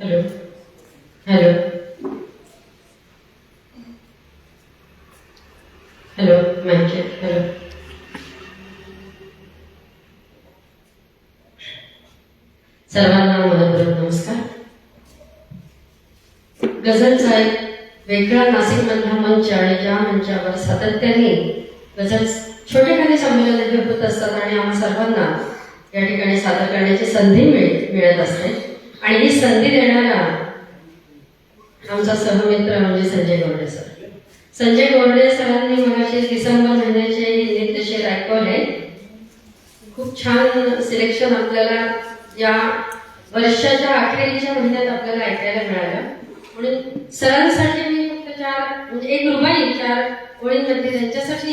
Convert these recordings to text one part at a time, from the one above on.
Hello hello hello mic check. Hello सर्वांना मनपूर्वक नमस्कार. गझलचा एक वेगळा नाशिकमधला मंच आणि ज्या मंचावर सातत्याने गझल छोटेखानी संमेलन हे होत असतात आणि आम्हा सर्वांना या ठिकाणी सादर करण्याची संधी मिळत असते. आणि ही संधी देणारा आमचा सहमित्र म्हणजे संजय गोरडे सर. संजय गोरडे सरांनी मगाशी डिसेंबर महिन्याचे नृत्य शेर ऐकवले. खूप छान सिलेक्शन आपल्याला या वर्षाच्या अखेरीच्या महिन्यात आपल्याला ऐकायला मिळालं. म्हणून सरांसाठी मी फक्त म्हणजे एक रुबाई 4 ओळींमध्ये त्यांच्यासाठी,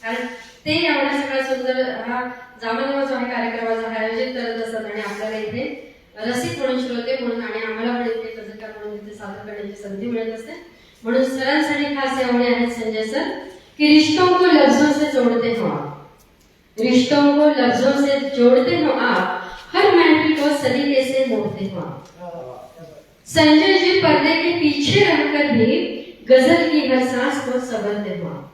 कारण ते एवढा सगळा सुंदर हा जामनवा जो आहे कार्यक्रमाचा आयोजित करत असतात आणि आपल्याला इथे रसिक म्हणून, श्रोते म्हणून आणि आम्हाला पण इथे गझलकार म्हणून इथे सादर करण्याची संधी मिळत असते. म्हणून सरांसाठी खास या ओळी आहेत संजय सर की रिश्तों को लफ्जों से जोड़ते हो आप, रिश्तों को लफ्जों से जोड़ते हो आप, हर महफिल को सलीके से मोड़ते हो आप. संजय जी पर्दे के पीछे रहकर भी गजल की हर सांस को संवरते हो आप.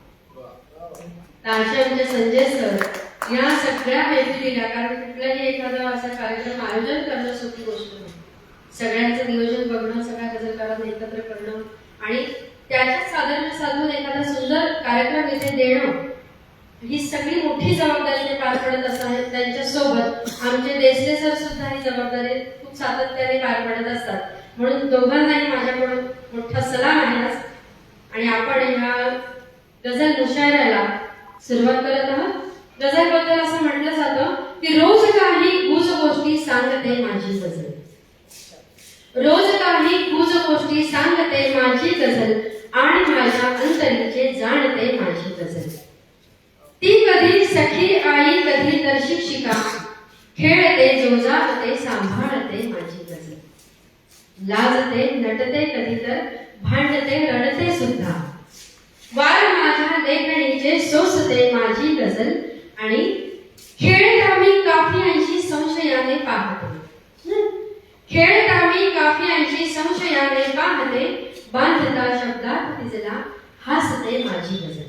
आमचे संजय सर या सगळ्या मैत्रिणीला, कारण कुठलाही एखादा असा कार्यक्रम आयोजन करणं सोपी गोष्ट नाही. सगळ्यांचं नियोजन बघणं, सगळ्या गजलकारांना एकत्र करणं आणि त्याच्यात साधन साधून एखादा सुंदर कार्यक्रम इथे देणं, ही सगळी मोठी जबाबदारी ते पार पडत असतात. त्यांच्यासोबत आमचे देसले सर सुद्धा ही जबाबदारी खूप सातत्याने पार पडत असतात. म्हणून दोघांनाही माझ्याकडून मोठा सलाम आहे. आणि आपण ह्या गझल मुशायऱ्याला सुरुवात करत आहोत. गझल बद्दल असं म्हटलं जातं की रोज काही गुज गोष्टी सांगते माझी गझल, रोज काही गुज गोष्टी सांगते माझी गझल आणि माझ्या अंतरीचे जाणते माझी गझल. ती कधी सखी आई कधी तर शिक्षिका, खेळते जोजावते सांभाळते माझी गझल. लाजते नटते कधी तर भांडते रडते सुद्धा, वार माझ्या लेखणीचे सोसते माझी गझल. आणि खेळता मी काफियांची संशयाने पाहते, खेळता मी काफियांची संशयाने पाहते, बांधता शब्दात तिजला हसते माझी गझल.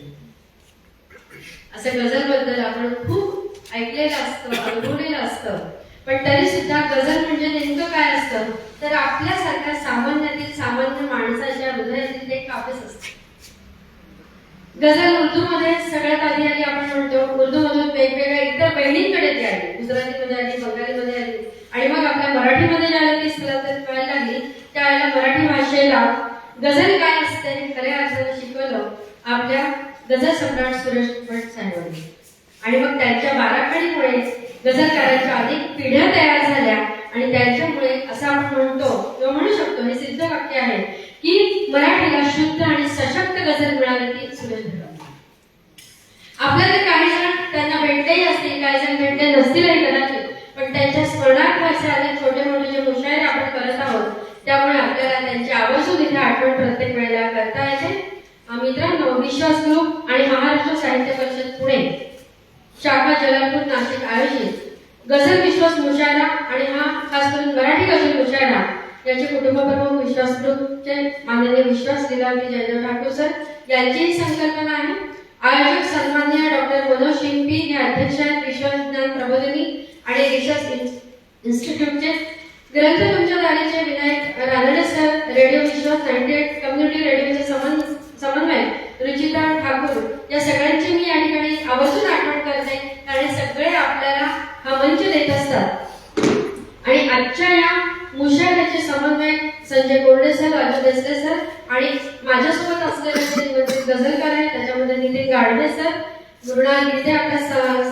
असं गझल बद्दल आपण खूप ऐकलेलं असतं, अनुभवलेलं असतं. पण तरी सुद्धा गझल म्हणजे नेमकं काय असतं तर आपल्यासारख्या सामान्यातील सामान्य माणसाच्या हृदयातील एक काव्यच असतं. गझल उर्दूमध्ये सगळ्यात आधी आली, आपण म्हणतो उर्दूमधून वेगवेगळ्या इतर बहिणींकडे ती आली, गुजरातीमध्ये आली, बंगालीमध्ये आली आणि मग आपल्या मराठीमध्ये ज्यावेळेला ती स्थलांतरित व्हायला लागली त्यावेळेला मराठी भाषेला गझल काय असते हे खऱ्या अर्थाने शिकवलं आपल्या गझल सम्राट सुरेश भट साहेबांनी. आणि मग त्यांच्या बाराखडीमुळे गझलकारांच्या अनेक पिढ्या तयार झाल्या आणि त्यांच्यामुळे असं आपण म्हणतो किंवा म्हणू शकतो, हे सिद्ध वाक्य आहे की मराठीला शुद्ध आणि सशक्त गझल मिळाली ती सुरेश भटांना. आपल्याला काही जण त्यांना भेटलेही असतील, काही जण भेटले नसतीलही कदाचित, पण त्यांच्या स्मरणार्थ असे अनेक छोटे मोठे जे मुशायरे आपण करत आहोत त्यामुळे आपल्याला त्यांची आवर्जून इथे आठवण प्रत्येक वेळेला करता येते. मित्रांनो, विश्वास ग्रुप आणि महाराष्ट्र साहित्य परिषद पुणे शाखा जलालपूर नाशिक आयोजित गझल विश्वास मुशायरा आणि हा खास करून मराठी गझल मुशायरा याचे कुटुंब प्रमुख विश्वास ग्रुपचे माननीय विश्वास लीलावती जयदेव ठाकूर सर यांची ही संकल्पना आहे. आयोजक सन्माननीय डॉक्टर मनोज शिंपी हे अध्यक्ष आहेत विश्वास विज्ञान प्रबोधिनी आणि रिसर्च इन्स्टिट्यूटचे. ग्रंथ तुमच्या दारीचे विनायक रानडे सर, रेडिओ विश्वास 98 कम्युनिटी रेडिओचे समन्वयक रुचिता ठाकूर, या सगळ्यांची मी या ठिकाणी आवर्जून आठवण करते कारण सगळे आपल्याला हा मंच देत असतात. आणि आजच्या या मुशायऱ्याचे समन्वयक संजय गोरडे सर, राजू देसले सर आणि माझ्यासोबत असलेले गझलकार आहेत त्याच्यामध्ये नितीन गाडवे सर, मृणाल गीते आपल्या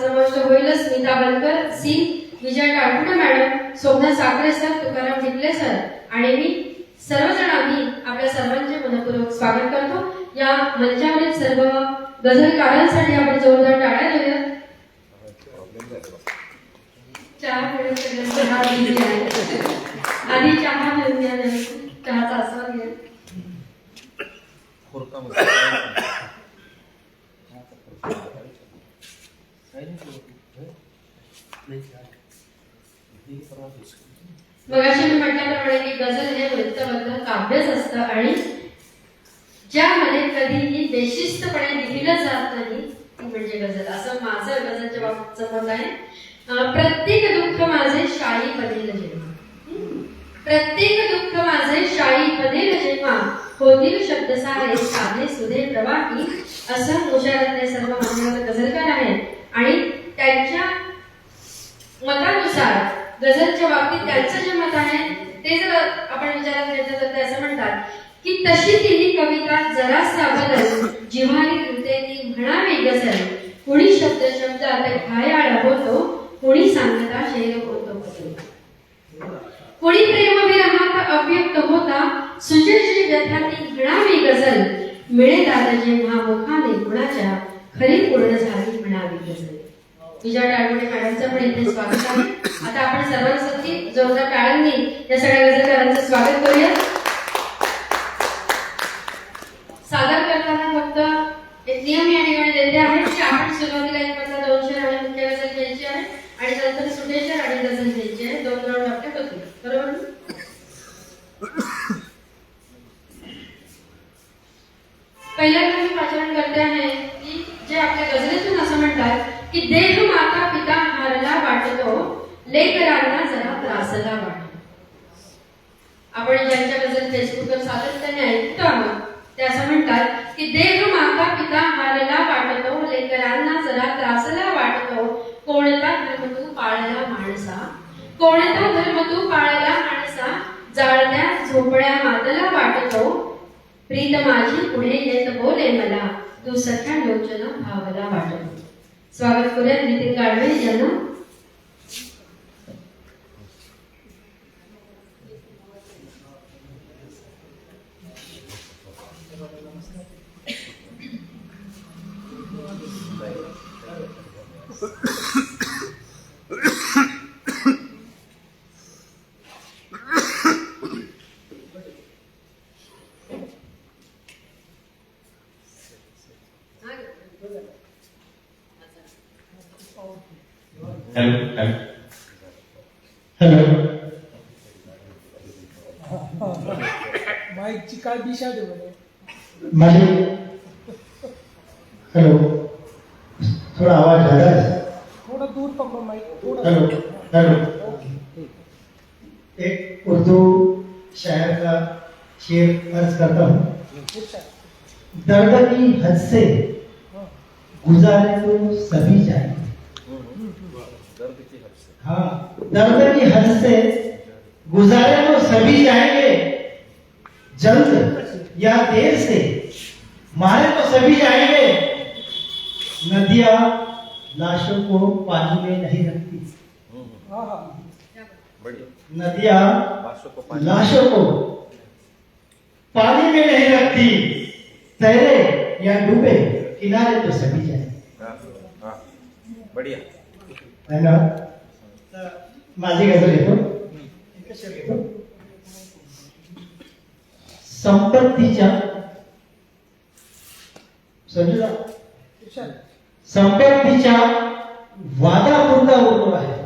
समाविष्ट होईल, स्मिता बनकर, सी विजय टाळकुटे मॅडम, सोमनाथ साखरे सर, तुकाराम टिकले सर आणि मी सर्वजण आम्ही आपल्या सर्वांचे मनपूर्वक स्वागत करतो. या मंचावरील सर्व गझलकारांसाठी आपण जोरदार टाळ्या देऊया. चहा आधी चहा घेऊन घ्या, चहाचा आस्वाद घ्या. मगाशी मी म्हटल्याप्रमाणे म्हटल्याप्रमाणे की गझल हे वृत्तबद्ध काव्यच असतं आणि ज्यामध्ये कधीही बेशिस्तपणे लिहिलं जात नाही ती म्हणजे गझल, असं माझं गझलच्या बाबतीचं मत आहे. प्रत्येक दुःख माझे शाई बनेल जेव्हा, प्रत्येक दुःख माझे शाई बनेल जेव्हा, होतील शब्दसारे साधे सुधे प्रवाही, असं मुशारतले सर्व मान्यवर गझलकार आहेत. आणि त्यांच्या मतानुसार गझलच्या बाबतीत त्यांचं जे मत आहे ते जर आपण विचारात घेतलं तर ते असं म्हणतात की तशी तिने कविता जरासा बदल, जिव्हारी उरते ती म्हणावी गझल, कुणी शब्द शब्दात घायाळ होतो, कुणी सांगता शेर होतो, कुणी प्रेम विरहात अव्यक्त होता, सुजेची व्यथा ती म्हणावी गझल, मिळे दाद जेव्हा मुखाने कुणाच्या, खरी पूर्ण झाली म्हणावी गझल. विजया टाळवणे मॅडमचं पण इथे स्वागत आहे. आता आपण सर्वांसाठी जोरदार टाळ्यांनी या सगळ्या गझलकारांचं स्वागत करूया. सादर करताना फक्त एक नियम या ठिकाणी देते आहे की आपण सुरुवातीला एक मधला 200 आणि मुख्य गझल घ्यायची आहे आणि नंतर सुटेशर आणि गझल घ्यायची आहे. 2 राऊंड आपले होतील, बरोबर. पहिल्यांदा मी वाचन करते आहे की जे आपल्या गझलेतून असं म्हणतात की देह माता पिता हारला वाटतो, लेकरांना जरा त्रासला वाटतो. आपण ज्यांच्या गझल फेसबुकवर सातत्याने ऐकतो आहोत ते असं म्हणतात की देह माता पिता हारला वाटतो, लेकरांना जरा त्रासला वाटतो, कोणता धर्म तू पाळला माणसा, कोणता धर्म तू पाळला माणसा, जाळत्या झोपड्या मातला वाटतो, प्रीत माझी पुढे येत बोले मला, तू सख्या लोचन भावला वाटतो. स्वागत करूया नितीन गाडवे यांना. हॅलो. माईकची काय दिशा दे माझी. हॅलो, थोड़ा आवाज आ रहा है, थोड़ा दूर पकड़ो माइक थोड़ा. Hello hello. एक उर्दू शायर का शेर अर्ज करता हूँ. दर्द की हद से गुजारे तो सभी जाएंगे. हाँ, दर्द की हद से गुजारे तो सभी जाएंगे, जल्द या देर से मारे तो सभी जाएंगे. नदियां लाशों को पानी में नहीं रखती, नदियां लाशों को पानी में नहीं रखती, तैरे या डूबे किनारे तो सभी जाएंगे. बढ़िया है ना. माझी गझल घेतो. संपत्तीच्या संपत्तीच्या वादापुरता उरलो आहे.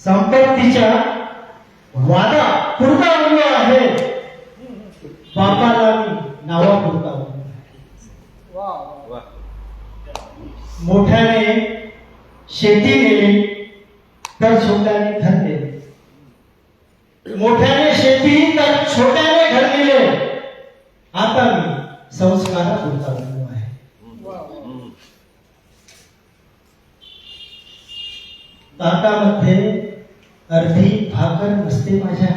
संपत्तीच्या वादापुरता उरलो आहे, बापाला मी नावापुरता उरलो आहे. मोठ्याने शेती नेली तर छोट्याने घर नेले, मोठ्याने शेती तर छोट्याने घर नेले, आता मी संस्कारापुरता उरलो आहे. ताटामध्ये अर्धी भाकर नसते माझ्या,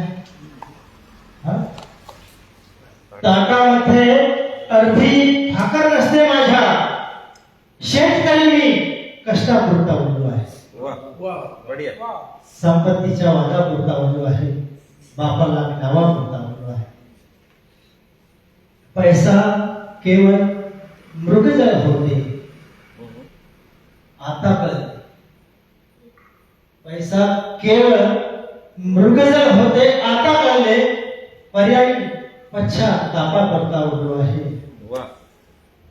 ताटामध्ये अर्धी भाकर नसते माझ्या, शेतकरी मी कष्टापुरता उरलो आहे. संपत्तीच्या वादापुरता उरलो आहे, बापाला नावापुरता उरलो आहे. पैसा केवळ मृगजळ होते आता कळते, पैसा केवळ मृगजळ होते आता कळले, पर्यायी पश्चातापापुरता उरलो आहे,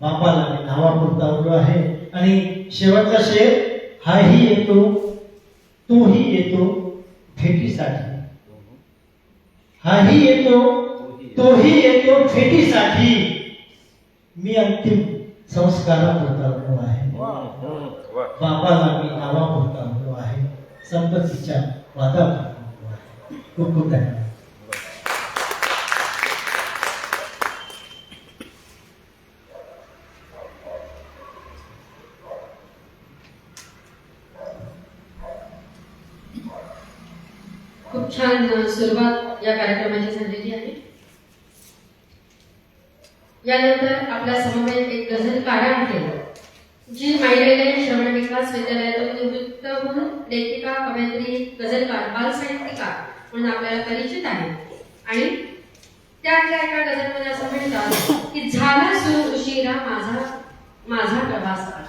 बापाला मी नावापुरता उरलो आहे. आणि शेवटचा शेर हाही येतो तोही येतो भेटीसाठी. हाही येतो तोही येतो भेटीसाठी. मी अंतिम संस्कारापुरता आलो आहे. बापाला मी नावापुरता आलो आहे. संपत्तीच्या वादापुरता आलो आहे. खूप खूप धन्यवाद. खूप छान सुरुवात या कार्यक्रमाची झालेली आहे. यानंतर आपल्या समवेत एक गझलकार आहे जी माईरेले श्रवण विकास विद्यालयातून निवृत्त म्हणून लेखिका, कवयित्री, गझलकार, बाल साहित्यिका म्हणून आपल्याला परिचित आहे. आणि त्यातल्या एका गझलमध्ये असं म्हणतात की झाला सुरू उशिरा माझा प्रवास आता.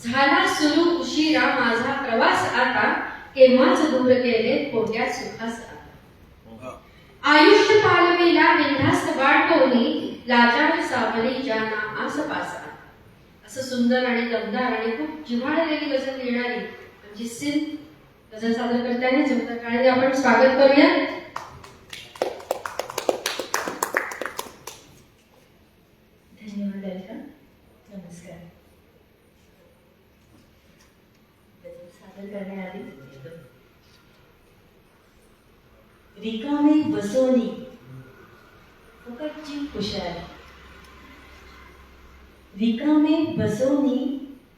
झाला सुरू उशिरा माझा प्रवास आता, केव्हाच दूर गेले पोट्या सुखास आता. आयुष्य पालवीला बिनधास्त वाटोनी, लाजाळ सावली जाना आसपास. असं सुंदर आणि दमदार आणि खूप जिव्हाळलेली गझल लिहिणारी आमची सिंध गझल सादर करताना जमता काळे आपण स्वागत करूया. धन्यवाद अलका. नमस्कार. गझल सादर करण्याआधी रिकामे बसोनी फुकटची खुशाली. रिकामे बसोनी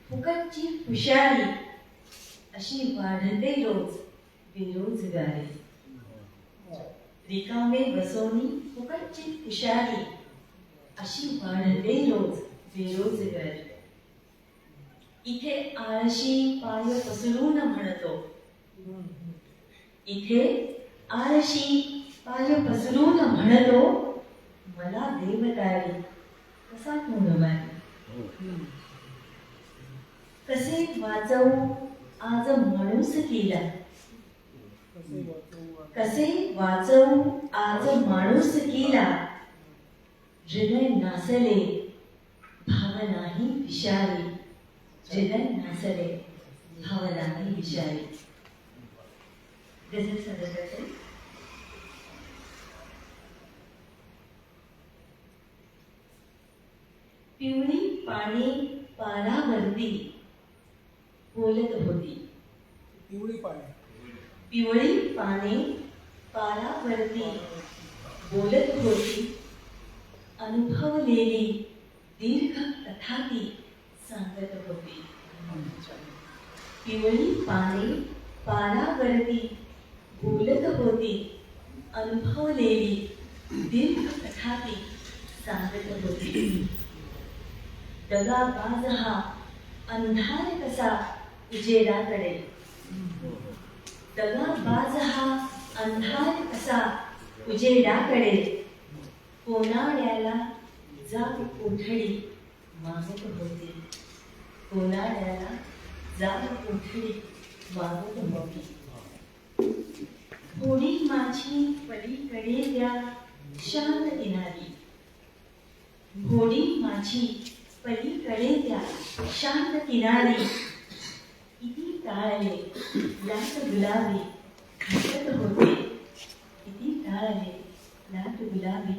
फुकटची खुशाली, अशी वाढते रोज बेरोजगारी. रिकामे बसोनी फुकटची खुशाली, अशी वाढते रोज बेरोजगारी. इथे आळशी पाय पसरून म्हणतो, इथे आळशी पाय पसरून म्हणतो, मला देवतारी कसा गुणवानी. कसे वाचवू आज माणूस केला, कसे वाचवू आज माणूस केला. हृदय नासले भावनाही विषारी, हृदय नासले भावनाही विषारी. गझल सादर करते. पिवळी पाने पारावरती बोलत होती. पिवळी पाने पारावरती बोलत होती, अनुभवलेली दीर्घ कथा ती सांगत होती. पिवळी पाने पारावरती बोलत होती, अनुभवलेली दीर्घ कथा ती सांगत होती. दगाबाज हा अंधार कसा उजेडाकडे, दगाबाज हा अंधार कसा उजेडाकडे. कोनाड्याला जाग कोठडी मागत होती, कोनाड्याला जाग कोठडी मागत होती. थोडी माझी पलीकडे त्या शांत किनारी, थोडी माझी पलीकडे त्या शांत किनारी. किती टाळले लाट गुलाबी धडकत होते, किती टाळले लाट गुलाबी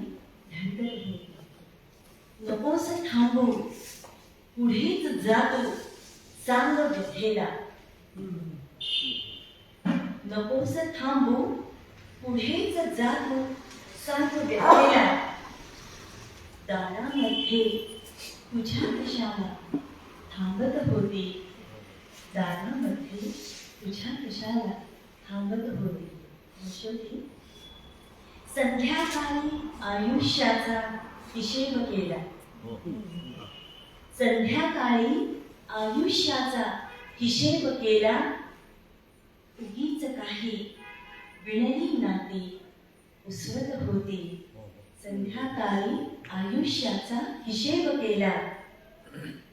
धडकत होते. नकोस थांबू पुढेच जातो सांग व्यथेला, नकोस थांबू पुढेच जातो सांग व्यथेला. दारामध्ये तुझ्या कशाला थांबत होती, दारामध्ये तुझ्या कशाला थांबत होती. शेवटी संध्याकाळी आयुष्याचा हिशेब केला, संध्याकाळी आयुष्याचा हिशेब केला. उगीच काही विणली नाती उसवत होती, संध्याकाळी आयुष्याचा हिशेब केला.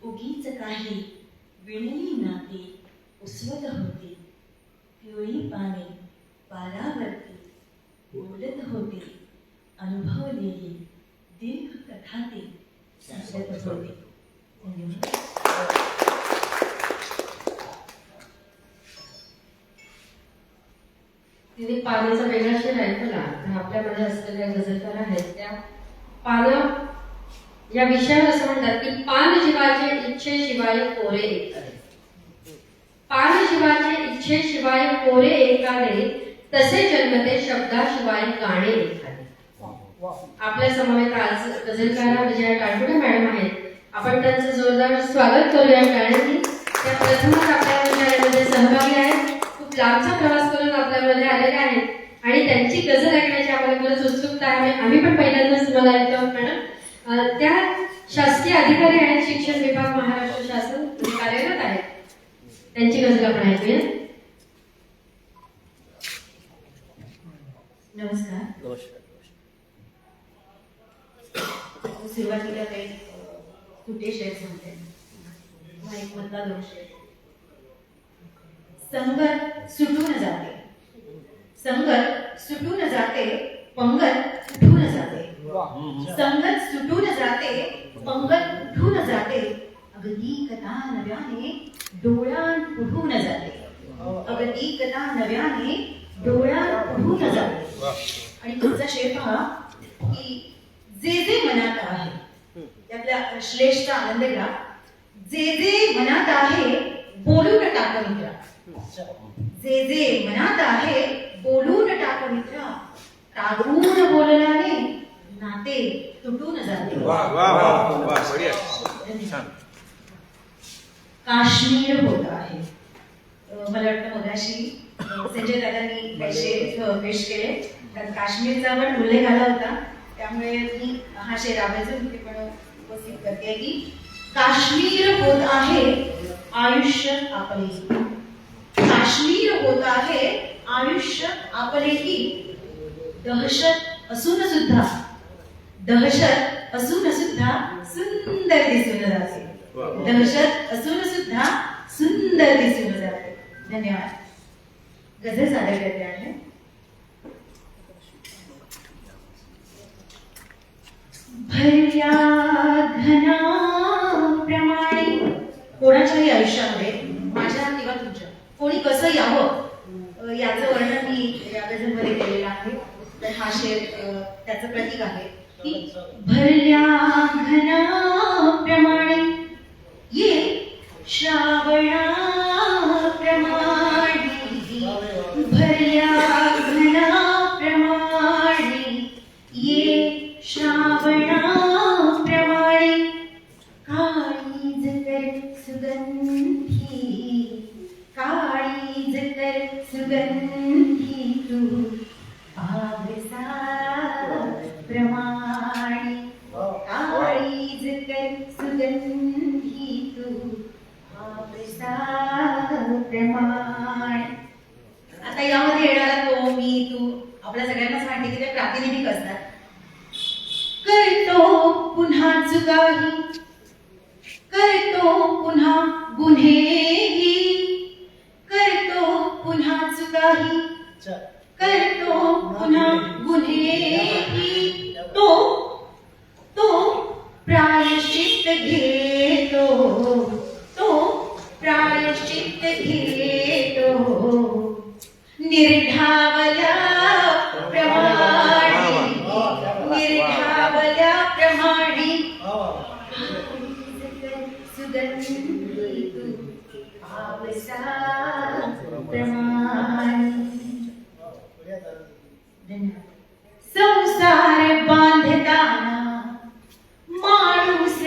उगीच काही विणली नाती उसवत होती. पिवळी पाने पारावरती बोलत होती, अनुभवलेली दीर्घ कथा ती सांगत होती. धन्यवाद. तिने पानाचा वेगळा शेर ऐकला तर आपल्यामध्ये असलेल्या गझलकार आहेत त्या पानं या विषयावर असं म्हणतात की पान जीवाचे इच्छेशिवाय कोरे एकादे, पान जीवाचे इच्छेशिवाय कोरे एकादे, तसे जन्मते शब्दाशिवाय गाणे एखादे. आपल्या समवेत आज गझलकारा विजया टाळपुणे मॅडम आहेत. आपण त्यांचं जोरदार स्वागत करूया कारण की त्या प्रथमच आपल्या विषयामध्ये सहभागी आहेत. खूप लांबचा प्रवास करून आपल्यामध्ये आलेले आहेत आणि त्यांची गझल ऐकण्याची आम्हाला खरंच उत्सुकता आहे. आम्ही पण पहिल्यांदाच तुम्हाला ऐकतो मॅडम. त्या शासकीय अधिकारी आहेत, शिक्षण विभाग महाराष्ट्र शासन कार्यरत आहेत. त्यांची गझल आपण ऐकूया. नमस्कार. सुरुवातीला काही कुठे शेअर सांगते. हा एक मधला दोन शेअर. संगत सुटून जाते, संगत सुटून जाते, पंगत उठून जाते. संगत सुटून जाते, पंगत उठून जाते, अगदी कथा नव्याने डोळ्यात पुढून जाते, अगदी कथा नव्याने डोळ्यात पुढून जाते. आणि तुमचा शेर पहा की जे जे मनात आहे त्यातल्या श्लेषचा आनंद घ्या. जे जे मनात आहे बोलून टाक मित्रा, जे जे मनात आहे बोलून टाक मित्रा, रागवून बोलल्याने नाते तुटून जाते. काश्मीर होत आहे. मला वाटतं मगाशी संजय दादांनी पैसे पेश केले कारण काश्मीरचा पण उल्लेख आला होता त्यामुळे मी हा शेर आवाजून इथे पण उपस्थित करते की काश्मीर होत आहे आयुष्य आपले, काश्मीर होत आहे आयुष्य आपलेही. दहशत असून सुद्धा, दहशत असून सुद्धा सुंदर दिसून जाते, दहशत असून सुद्धा सुंदर दिसून जाते. धन्यवाद. गझल सादर करते आहे. भरल्या घनाप्रमाणे कोणाच्याही आयुष्यामध्ये माझ्या किंवा तुमच्या कोणी कसं यावं याचं वर्णन मी या गझलमध्ये केलेलं आहे. तर हा शेर त्याचं प्रतीक आहे की भरल्या घनाप्रमाणे ये श्रावणाप्रमाणे, भरल्या घनाप्रमाणे ये श्रावणाप्रमाणे, काळीज कर सुगंधी, काळीज कर सुगंधी तू पावसा प्रमाणे, काळीज कर सुगंधी तू पावसा प्रमाणे. आता यामध्ये येणारा तो मी तू आपल्या सगळ्यांनाच माहिती की ते प्रातिनिधिक असतात. करतो पुन्हा चुकाही, करतो पुन्हा गुन्हेही, करतो पुन्हा चुकाही, करतो पुन्हा गुन्हेही. तो प्रायश्चित्त घेतो, तो प्रायश्चित्त घेतो, निर्धावल्या प्रमाणे, निर्धावल्या प्रमाणे, सुगंधी तू पावसा प्रमाणे. संसार बांधताना माणूस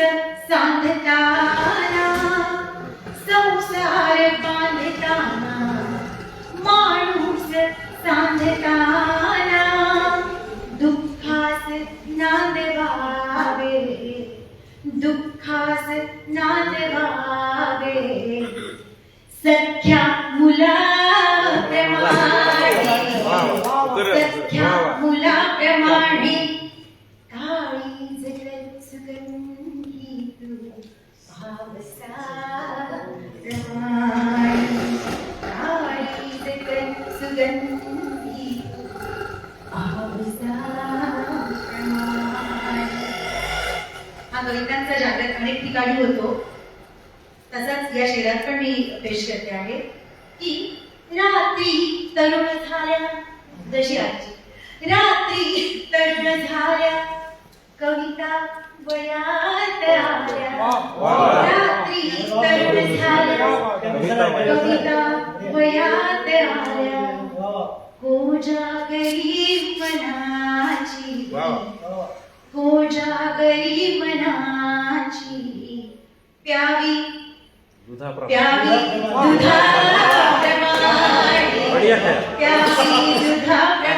सांधताना, संसार बांधताना माणूस सांधताना, दुःखास नांदवावे, दुःखास नांदवावे, सख्या मुलाप्रमाणे, सख्या मुलाप्रमाणे, काळीज कर सुगंधी तू पावसा प्रमाणे, काळीज कर सुगंधी तू पावसा प्रमाणे. हा कवितांचा जागर अनेक ठिकाणी होतो. तसाच या शेरात पण मी पेश करते आहे की रात्री तरुण झाल्या जशी आजची रात्री तरुण झाल्या कविता वयात आल्या रात्री तरुण झाल्या कविता वयात आल्या हो जागरी मनाची हो जागरी मनाची प्यावी प्यावी दुधाप्रमाणे प्यावी दुधाप्रमाणे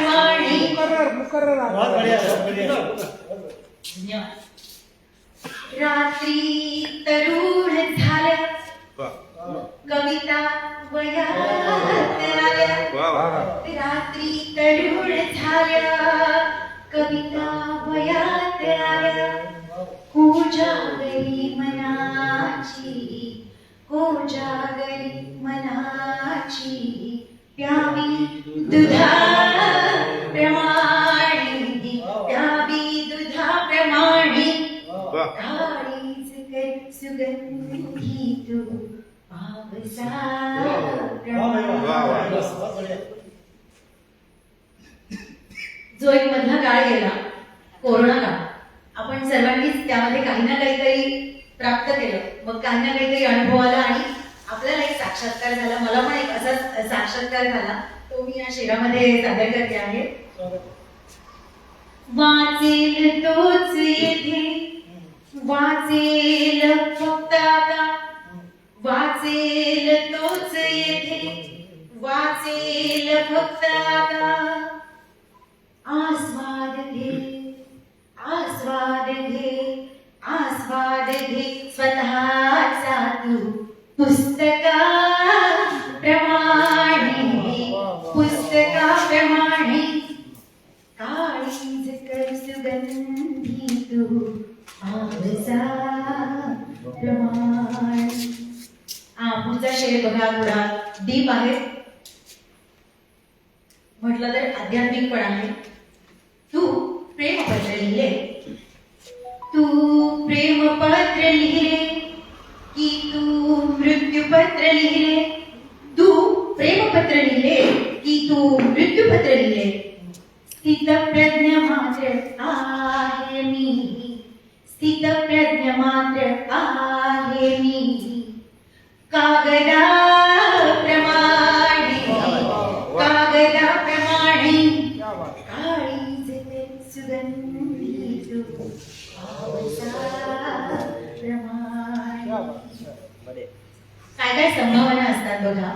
रात्री तरुण झाल्या कविता वयात आल्या रात्री तरुण झाल्या कविता वयात आल्या हो जागरी मनाची हो जागरी मनाची प्यावी दुधाप्रमाणे प्यावी दुधाप्रमाणे काळीज कर सुगंधी तू जो एक मधला काळ गेला कोरोना काळ आपण सर्वांनीच त्यामध्ये काही ना काहीतरी प्राप्त केलं मग काही ना काहीतरी अनुभव आला आणि आपल्याला एक साक्षात्कार झाला मला पण एक असाच साक्षात्कार झाला तो मी या शेरामध्ये सादर करते आहे वाचेल तोच येथे वाचेल फक्त आता वाचेल तोच येथे वाचेल फक्त आता आस्वाद घे आस्वाद घे आस्वाद घे स्वतःचा तू पुस्तकाप्रमाणे पुस्तकाप्रमाणे काळीज कर सुगंधी तू प्रमाण पुढचा शेर बघा थोडा डीप आहे म्हटलं तर आध्यात्मिक पण आहे तू प्रेमपत्र लिहिले तू प्रेमपत्र लिहिले की तू मृत्यूपत्र लिहिले तू प्रेमपत्र लिहिले की तू मृत्यूपत्र लिहिले स्थितप्रज्ञ मात्र आहे मी स्थितप्रज्ञ मात्र आहे मी कागदाप्रमाणे कागदाप्रमाणे काळीज सुगंधी तू काय काय संभावना असतात बघा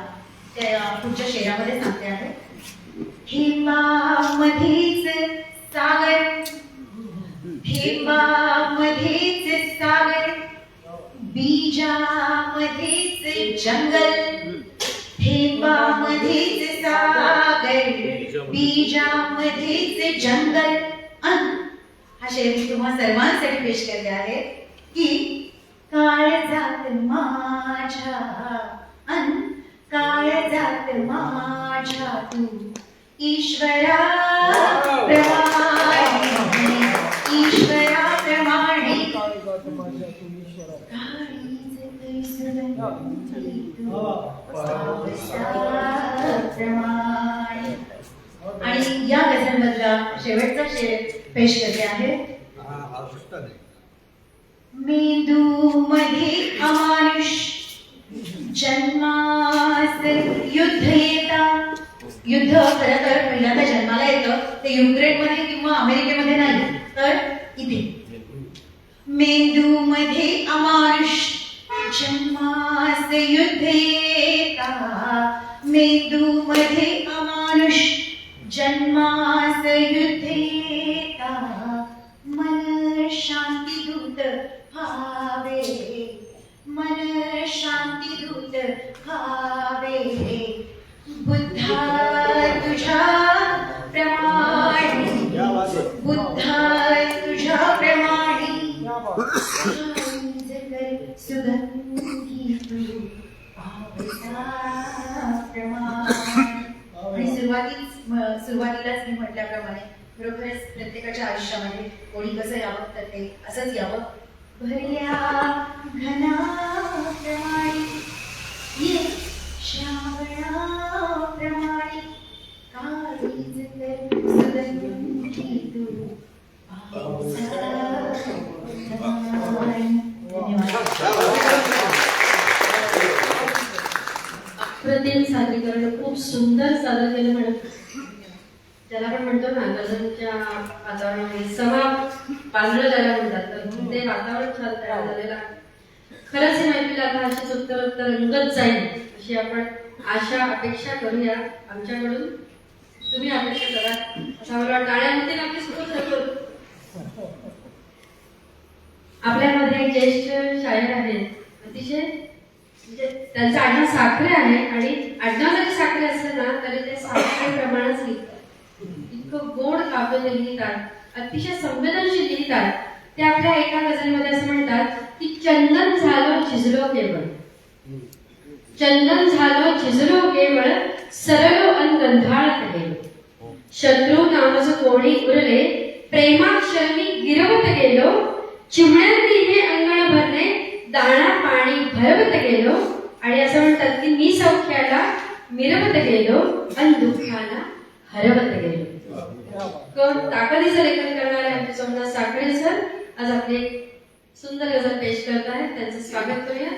त्या पुढच्या शेरामध्ये सांगते आहे हिमामध्येच सागर हिमामध्येच सागर बीजामध्येच जंगल हिमामध्येच सागर बीजामध्येच जंगल हा शेर मी तुम्हा सर्वांसाठी पेश करते आहे की काळजात माझ्या काळजात माझ्या तू ईश्वराप्रमाणे ईश्वराप्रमाणे आणि या गझलमधला शेवटचा शेर पेश करते आहे मेंदू मध्ये अमानुष जन्मास युद्ध येता युद्ध खरं तर पहिल्यांदा जन्माला येतं ते युक्रेनमध्ये किंवा अमेरिकेमध्ये नाही तर इथे मेंदू मध्ये अमानुष जन्मास युद्ध येता मेंदू मध्ये अमानुष जन्मास युद्ध येता मन शांती दूत भावे मन शांती दूत भावे बुद्धा तुझ्या प्रमाणे बुद्धा तुझ्या प्रमाणे सुगंधी तू आणि सुरुवातीलाच मी म्हटल्याप्रमाणे खरोखरच प्रत्येकाच्या आयुष्यामध्ये कोणी कसं यावं तर ते असंच यावं भरल्या घनाप्रमाणे ये श्रावणाप्रमाणे काळीज कर सादर केलं म्हणत ज्याला आपण म्हणतो ना गझलच्या वातावरणामध्ये समा बांधलं ज्याला म्हणतात तर ते वातावरण छान तयार झालेलं आहे. खरंच ही मैफिल आता अशीच उत्तर रंगत जाईल अशी आपण आशा अपेक्षा करूया. आमच्याकडून तुम्ही अपेक्षा करा असं मला वाटतं. आणि आम्ही ते नक्कीच खूप करू. आपल्यामध्ये एक ज्येष्ठ शायर आहेत अतिशय म्हणजे त्यांचं आडनाव साखरे आहे आणि आडनाव जरी साखरे असेल ना तरी ते साखरे प्रमाणच लिहितात. इतकं गोड काव्य ते लिहितात, अतिशय संवेदनशील लिहितात. ते आपल्या एका गझलमध्ये असं म्हणतात की चंदन झालो झिजलो केवळ, चंदन झालो झिजलो केवळ, सरलो अन गंधाळत गेलो. शत्रू नावाचं कोणी उरले, प्रेमाक्षरमी गिरवत गेलो. चिमण्यांनी हे अंगण भरले, दाणा पाणी भरवत गेलो. आणि असं म्हणतात की मी सौख्याला मिरवत गेलो अन दुःखाला हरवत गेलो. ताकदीचं लेखन करणारे आमचे सोमनाथ साखरे सर आज आपले एक सुंदर गझल पेश करत आहेत. त्यांचं स्वागत करूया.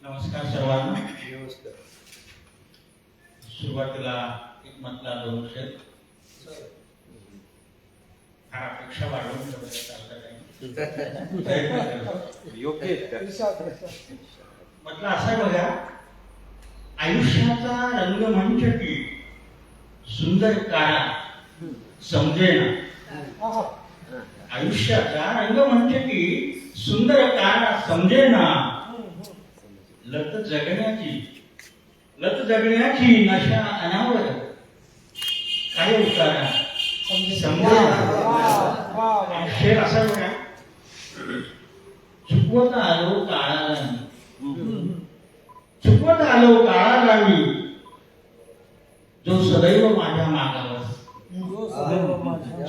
नमस्कार सर्वांना. सुरुवातीला एक म्हटला दोन शेत फार अपेक्षा वाढवून म्हटलं असा बघा, आयुष्याचा रंग म्हणजे की सुंदर काळा समजेना. आयुष्याचा रंग म्हणजे की सुंदर काळा समजेना. लत जगण्याची नशा अनावर काय उतारा समजेना. शेर असा बघा, चुकवत आलो काळाला मी, चुकवत आलो काळाला मी, जो सदैव माझ्या मागावर.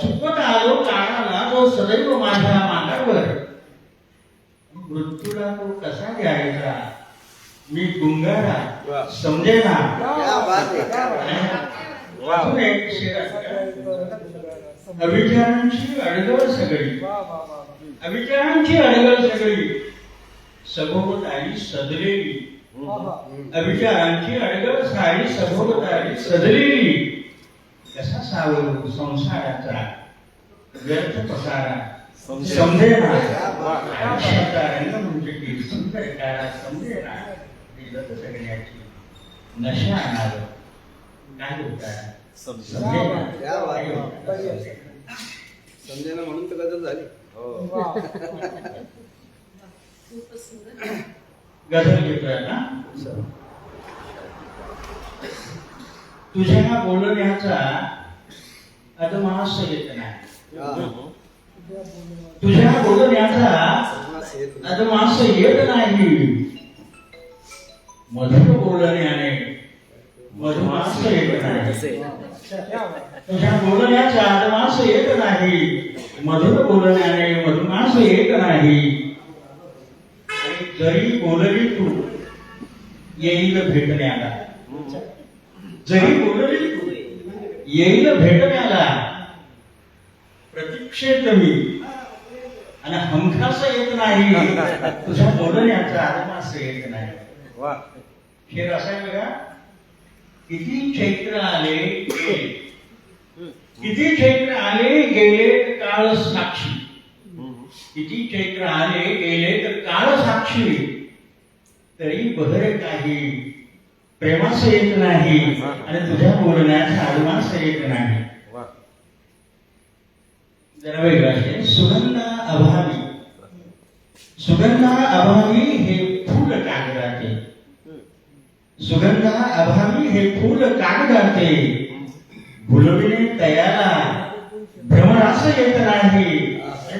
चुकवत आलो काळाला जो सदैव माझ्या मागावर. मृत्यूला तो कसा द्यायचा मी गुंगारा समजेना. अजून एक शेर अविचारांची अडगळ सगळी, अविचारांची अडगळ सगळी, सभोवताली सजलेली. अविचारांची अडगळ सारी सभोवताली सजलेली. कसा सावरू संसाराचा व्यर्थ पसारा समजेना. आयुष्याचा रंग म्हणजे की सुंदर काळा समजेना. लत जगण्याची नशा अनावर काय उतारा समजेना म्हणून तर गजल झाली. खूपच सुंदर गझल घेतोय ना. तुझ्या बोलण्याचा अदमास येत नाही, तुझ्या बोलण्याचा अदमास येत नाही. मधुर बोलण्याने मधुमास येत नाही. तुझ्या बोलण्याचा अदमास येत नाही, मधुर बोलण्याने मधुमास येत नाही. जरी बोलली तू येईल भेटण्याला, जरी बोलली तू येईल भेटण्याला. प्रतीक्षेत मी आणि हमखास येत नाही, तुझ्या बोलण्याचा आदमास येत नाही. शेर असा बघा, किती चैत्र आले गेले, किती चैत्र आले गेले काळ साक्षी. किती चैत्र आले गेले तर काळ साक्षी. तरी बहर काही प्रेमास येत नाही आणि तुझ्या बोलण्याचा आदमास येत नाही. जरा वेगळं आहे. सुगंधा अभावी, सुगंधा अभावी हे फूल कागदाचे, सुगंधा अभावी हे फूल कागदाचे. भुलविणे तयाला भ्रमरास येत नाही,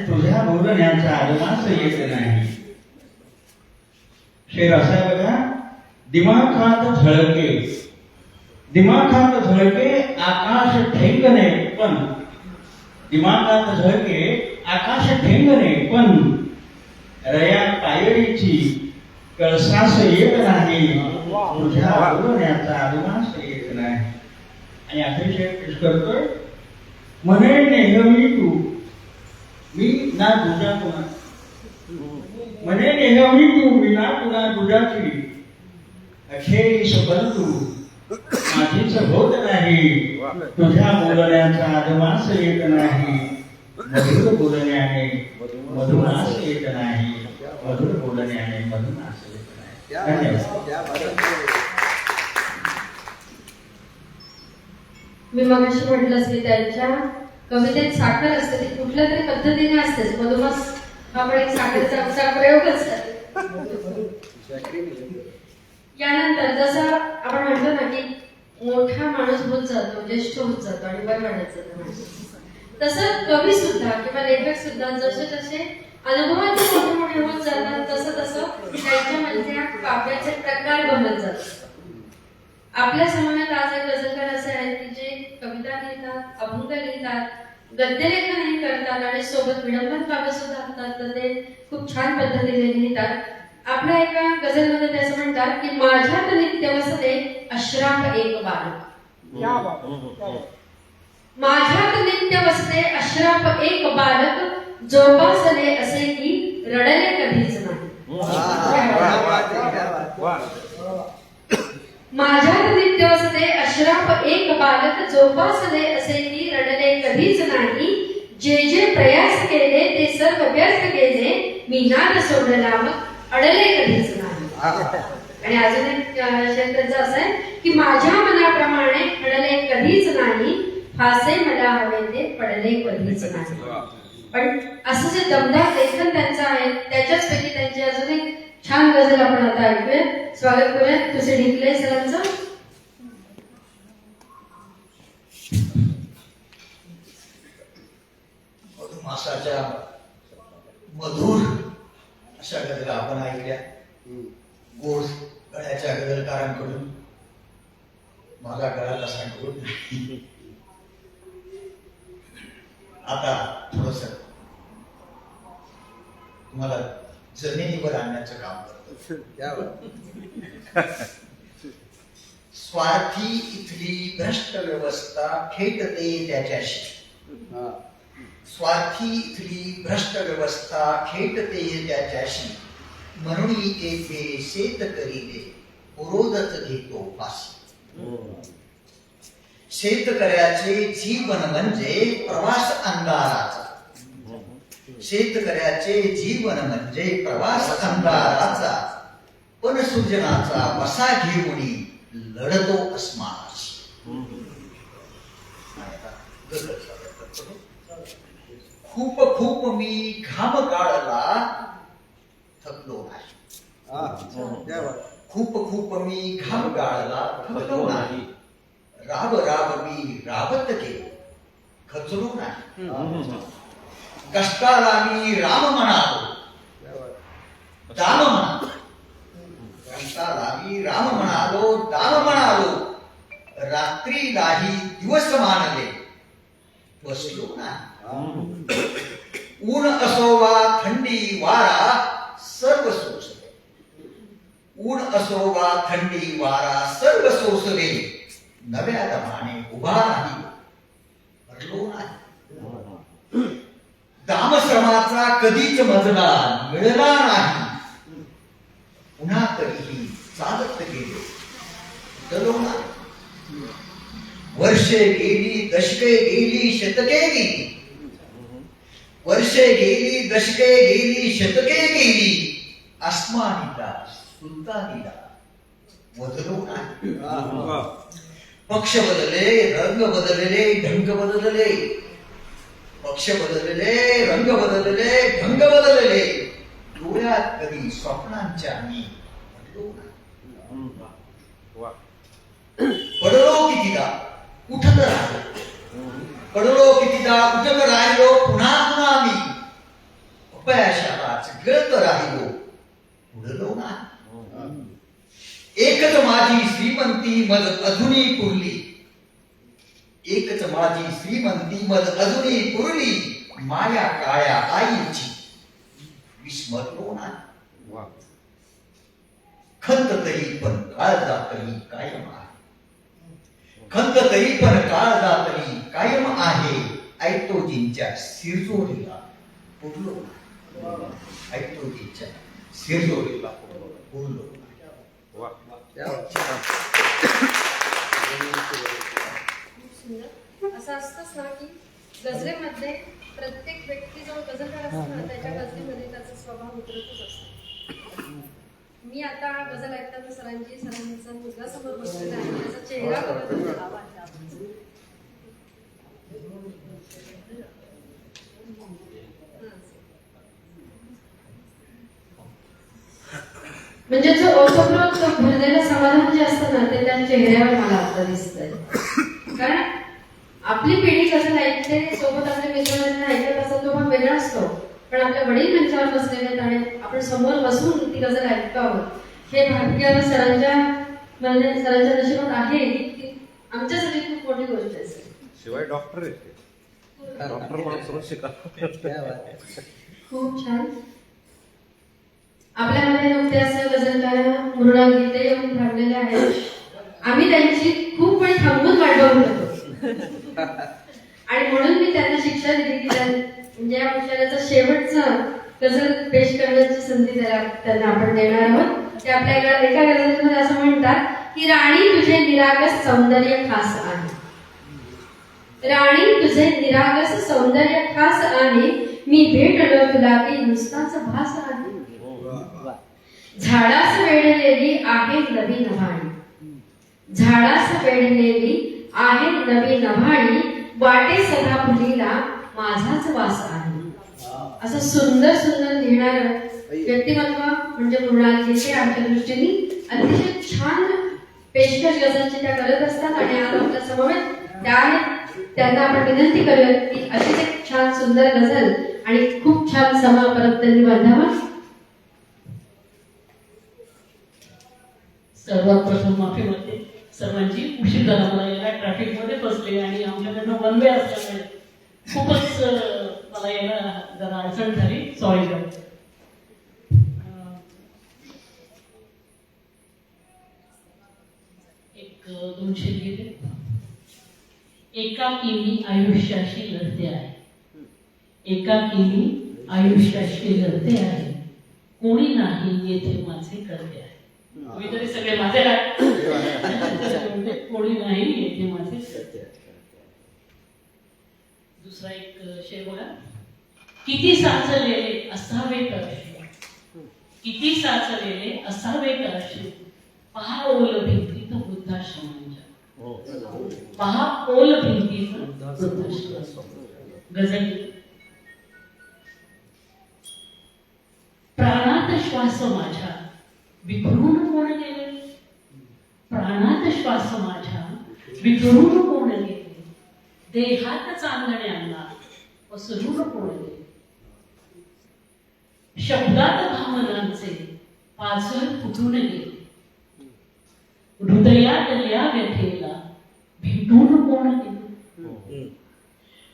तुझ्या बोलण्याचा आदमास येत नाही. शेर असा बघा, दिमाखात झळके, दिमाखात झळके आकाश ठेंगणे पण, दिमाखात झळके आकाश ठेंगणे पण. रया पायरीची कळसास येत नाही, तुझ्या बोलण्याचा आदमास येत नाही. आणि अतिशय पेश करतोय, म्हणे नेहमी तू मी ना तुझ्या कोणा, म्हणे नेहमी तू विना तुला दुधाची अखेरीस बंधू माझीच होत नाही तुझ्या बोलण्याचा अदमास येत नाही मधुर बोलण्याने मधुमास येत नाही मधुर बोलण्याने मधुमास येत नाही धन्यवाद. मी मगाशी म्हटलंच की त्यांच्या कवितेत साखर असते ती कुठल्या तरी पद्धतीने असतेच. मधुमास हा पण एक साखरेचा प्रयोगच आहे. यानंतर जसं आपण म्हणतो ना की मोठा माणूस होत जातो, ज्येष्ठ होत जातो आणि वर वाढत जातो माणूस, तसं कवी सुद्धा किंवा लेखक सुद्धा जसे जसे अनुभवाचे मोठे मोठे होत जातात तसं तसं त्यांच्यामधल्या काव्याचे प्रकार बनत जातात. आपल्या समाजात आज एक गझलकार असे आहेत की जे कविता लिहितात, अभंग लिहितात, गद्यलेखनही करतात आणि सोबत विडंबन काव्य सुद्धा असतात, तर ते खूप छान पद्धतीने लिहितात. आपल्या एका गझलमध्ये ते असं म्हणतात की माझ्यात नित्य वसते अश्राप एक बालक. माझ्यात नित्य वसते अश्राप एक बालक जोपासले असे की रडले कधीच नाही. माझ्यात नित्य वसते अश्राप एक बालक जोपासले असे की रडले कधीच नाही. जे जे प्रयास केले ते सर्व व्यर्थ गेले मी नाद सोडला मग अडले कधीच नाही. आणि अजून एक त्यांचं असं आहे की माझ्या मनाप्रमाणे अडले कधीच नाही फासे मला हवे ते पडले कधीच नाही. पण असं जे दमदार लेखन त्यांचं आहे त्याच्याच पैकी त्यांची अजून एक छान गझल आपण आता ऐकूया. स्वागत करूया तुझे ढिकले सरांचं. मधुमासाच्या मधुर अशा गजला आपण ऐकल्या. गोड गळ्याच्या गजलकारांकडून, माझा गळा कसा गोड. आता थोडस तुम्हाला जमिनीवर आणण्याचं काम करतो. स्वार्थी इथली भ्रष्ट व्यवस्था खेटते त्याच्याशी. स्वार्थी इथली भ्रष्ट व्यवस्था खेटते त्याच्याशी म्हणून येथे शेतकरीने पुरोदच घेतो फाशी. शेतकऱ्याचे जीवन म्हणजे प्रवास अंधाराचा. शेतकऱ्याचे जीवन म्हणजे प्रवास अंधाराचा पण सृजनाचा वसा घेऊन लढतो अस्मानाशी. खूप खूप मी घाम गाळला थकलो नाही. खूप खूप मी घाम गाळला थकलो नाही. राब राब मी राबत गेलो खचलो नाही. कष्टाला मी राम म्हणालो दाम म्हणालो. कष्टाला मी राम म्हणालो दाम म्हणालो. रात्रीलाही दिवस मानले बसलो नाही. ऊन असो वा थंडी वारा सर्व सोसले. ऊन असो वा थंडी वारा सर्व सोसले. नव्या दमाने उभा नाही हरलो नाही. दामश्रमाचा कधीच मजला मिळला नाही. पुन्हा तरीही चालत गेलो उतरलो नाही. वर्षे गेली दशके गेली शतके गेली. वर्षे गेली दशके गेली शतके गेली. आसमानीला सुलतानीला बदलो नाही. पक्ष बदलले रंग बदलले ढंग बदलले. पक्ष बदलले रंग बदलले ढंग बदलले. डोळ्यात कधी स्वप्नांच्या मी पडलो नाही. पडलो कितीदा उठत राहिलो. पडलो कितीदा उठत राहिलो. पुन्हा पुन्हा मी अपयशालाच गळत राहिलो उडलो नाही. एकच माझी श्रीमंती मज अजूनही पुरली. एकच माझी श्रीमंती मज अजूनही पुरली. माया काळ्या आईची विस्मरलो नाही. खंत तरी पण काळ जातली कायम आहे. खंत तरी पण काळ जातली कायम आहे. ऐतोजींच्या शिरजोडीला पुरलो नाही. ऐतोजींच्या स्थिर होईल बोललो असं असतंच ना की गझलेमध्ये प्रत्येक व्यक्ती जो गझलकार असतो ना त्याच्या गझलेमध्ये त्याचा स्वभाव उतरतच असतो. मी आता गझल ऐकताना सरांचा मुलगा समोर बसलेला आहे, त्याचा चेहरा बघत होते. म्हणजे जो ओतप्रोत भरलेलं समाधान जे असतं ना ते त्या चेहऱ्यावर मला आता दिसतंय. कारण आपली पिढी गझल ऐकते, सोबत आपल्या मित्रांना ऐकत असतो तो पण वेगळा असतो, पण आपले वडील मंचावर बसलेले आहेत आणि आपण समोर बसून ती गझल ऐकतो आहोत हे भाग्य सरांच्या नशिबात आहे की आमच्यासाठी खूप मोठी गोष्ट आहे. शिवाय डॉक्टर आहेत ते. डॉक्टर म्हणून सुरू शिका. खूप छान. आपल्यामध्ये नुकत्याच गझलकार मृणाल गीते येऊन थांबलेले आहेत. आम्ही त्यांची खूप वेळ थांबून वाट बघत होतो आणि म्हणून मी त्यांना शिक्षा दिली की म्हणजे या पुस्तकाचा शेवटचा गझल पेश करण्याची संधी त्यांना आपण देणार आहोत. ते आपल्या एका गझलमध्ये असं म्हणतात की राणी तुझे निरागस सौंदर्य खास आहे. राणी तुझे निरागस सौंदर्य खास आहे, मी भेटलो तुला की नुसताच भास आहे. झाडास वेढलेली आहे नवी नभाणी, झाडास वेढलेली आहे नवी नभाणी, वाटे सदा फुलीला माझाच वास आहे. असं सुंदर सुंदर लिहिणार व्यक्तिमत्व म्हणजे मृणाल गीते आमच्या दृष्टीने अतिशय छान पेशकश गझलची त्या करत असतात आणि आज आपल्या समवेत त्या आहेत. त्यांना आपण विनंती करूया की अशीच एक छान सुंदर गझल आणि खूप छान समा परत त्यांनी बांधावा. सर्वात प्रथम माफी मागते सर्वांची. उशीर झाला मला यायला, ट्रॅफिक मध्ये फसले आणि आमच्याकडनं वन वे असल्यामुळे खूपच मला यायला जरा अडचण झाली. Sorry sir. एक दोन शेत घेते. एकाकी मी आयुष्याशी लढते आहे, एकाकी मी आयुष्याशी लढते आहे, कोणी नाही येथे माझे करते आहे. तुम्ही तरी सगळे माझे कोणी नाही येथे माझे करते आहे. दुसरा एक शेर बघा. किती साचलेले असावे अश्रू, किती साचलेले असावे अश्रू, पहा ओल भिंतीत वृद्धाश्रमांच्या, पहा ओल भिंतीत वृद्धाश्रम. गझल. प्राणात श्वास माझ्या विखरून कोण गेले, प्राणात श्वास माझ्या विखरून कोण गेले, देहात चांदण्यांना पसरून कोण गेले, शब्दात भावनांचे पाझर फुटून गेले, हृदयातल्या व्यथेला भेटून कोण गेले,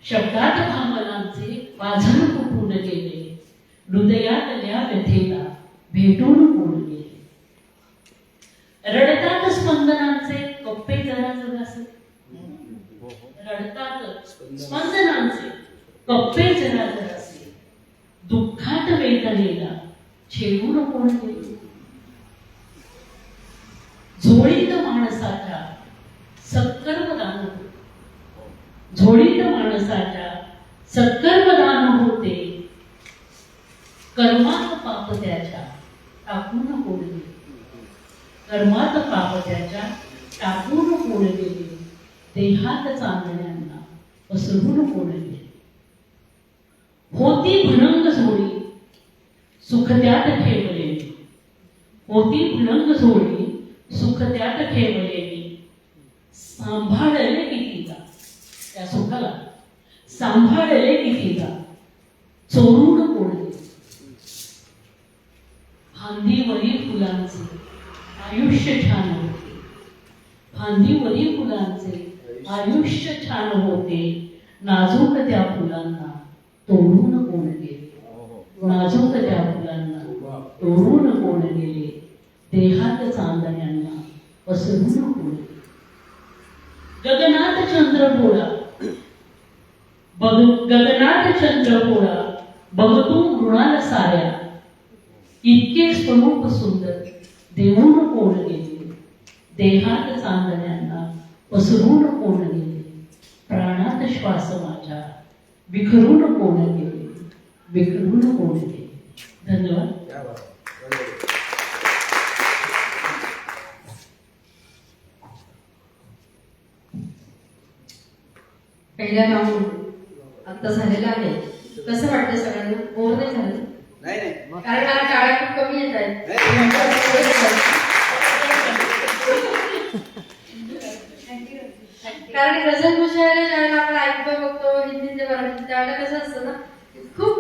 शब्दात भावनांचे पाझर फुटून गेले, हृदयातल्या व्यथेला भेटून कोण गेले. रडतात स्पंदनांचे कप्पे जरा जरासे, रडतात स्पंदनांचे कप्पे जरा जरासे, दुःखात वेदनेला छेडून कोण गेले. झोळीत माणसाच्या सत्कर्मदान होते, झोळीत माणसाच्या सत्कर्मदान होते, कर्मात पाप त्याच्या टाकून कोण गेले, कर्मात पाप त्याच्या टाकून कोण गेले, देहात चांदण्यांना पसरून कोण गेले. होती भणंग झोळी सुख त्यात ठेवलेली, होती भणंग झोळी सुख त्यात ठेवलेली, सांभाळले कितीदा त्या सुखाला, सांभाळले कितीदा चोरून कोण गेले. फांदीवरील फुलांचे आयुष्य छान होते, फांदीवरील फुलांचे आयुष्य छान होते, नाजूक त्या फुलांना तोडून कोण गेले, नाजूक त्या फुलांना तोडून कोण गेले, देहात चांदण्यांना पसरून कोण गेले. गगनात चंद्रपोळा गगनात चंद्रपोळा बघतो मृणाल साऱ्या, इतके स्वरूप सुंदर देऊन कोण गेले, देहात चांदण्यांना पसरून कोण गेले, प्राणात श्वास माझ्या विखरून कोण गेले, विखरून कोण गेले. धन्यवाद. पहिला राऊंड आता झालेला आहे. कसं वाटतं सगळ्यांना? बोर नाही झालं? नाही नाही कारण मला टाळ्या खूप कमी येत आहेत. कारण गझल मुशायरा ज्यावेळेला आपण ऐकतो बघतो हिंदी ते मराठी त्यावेळेला कसं असतं ना खूप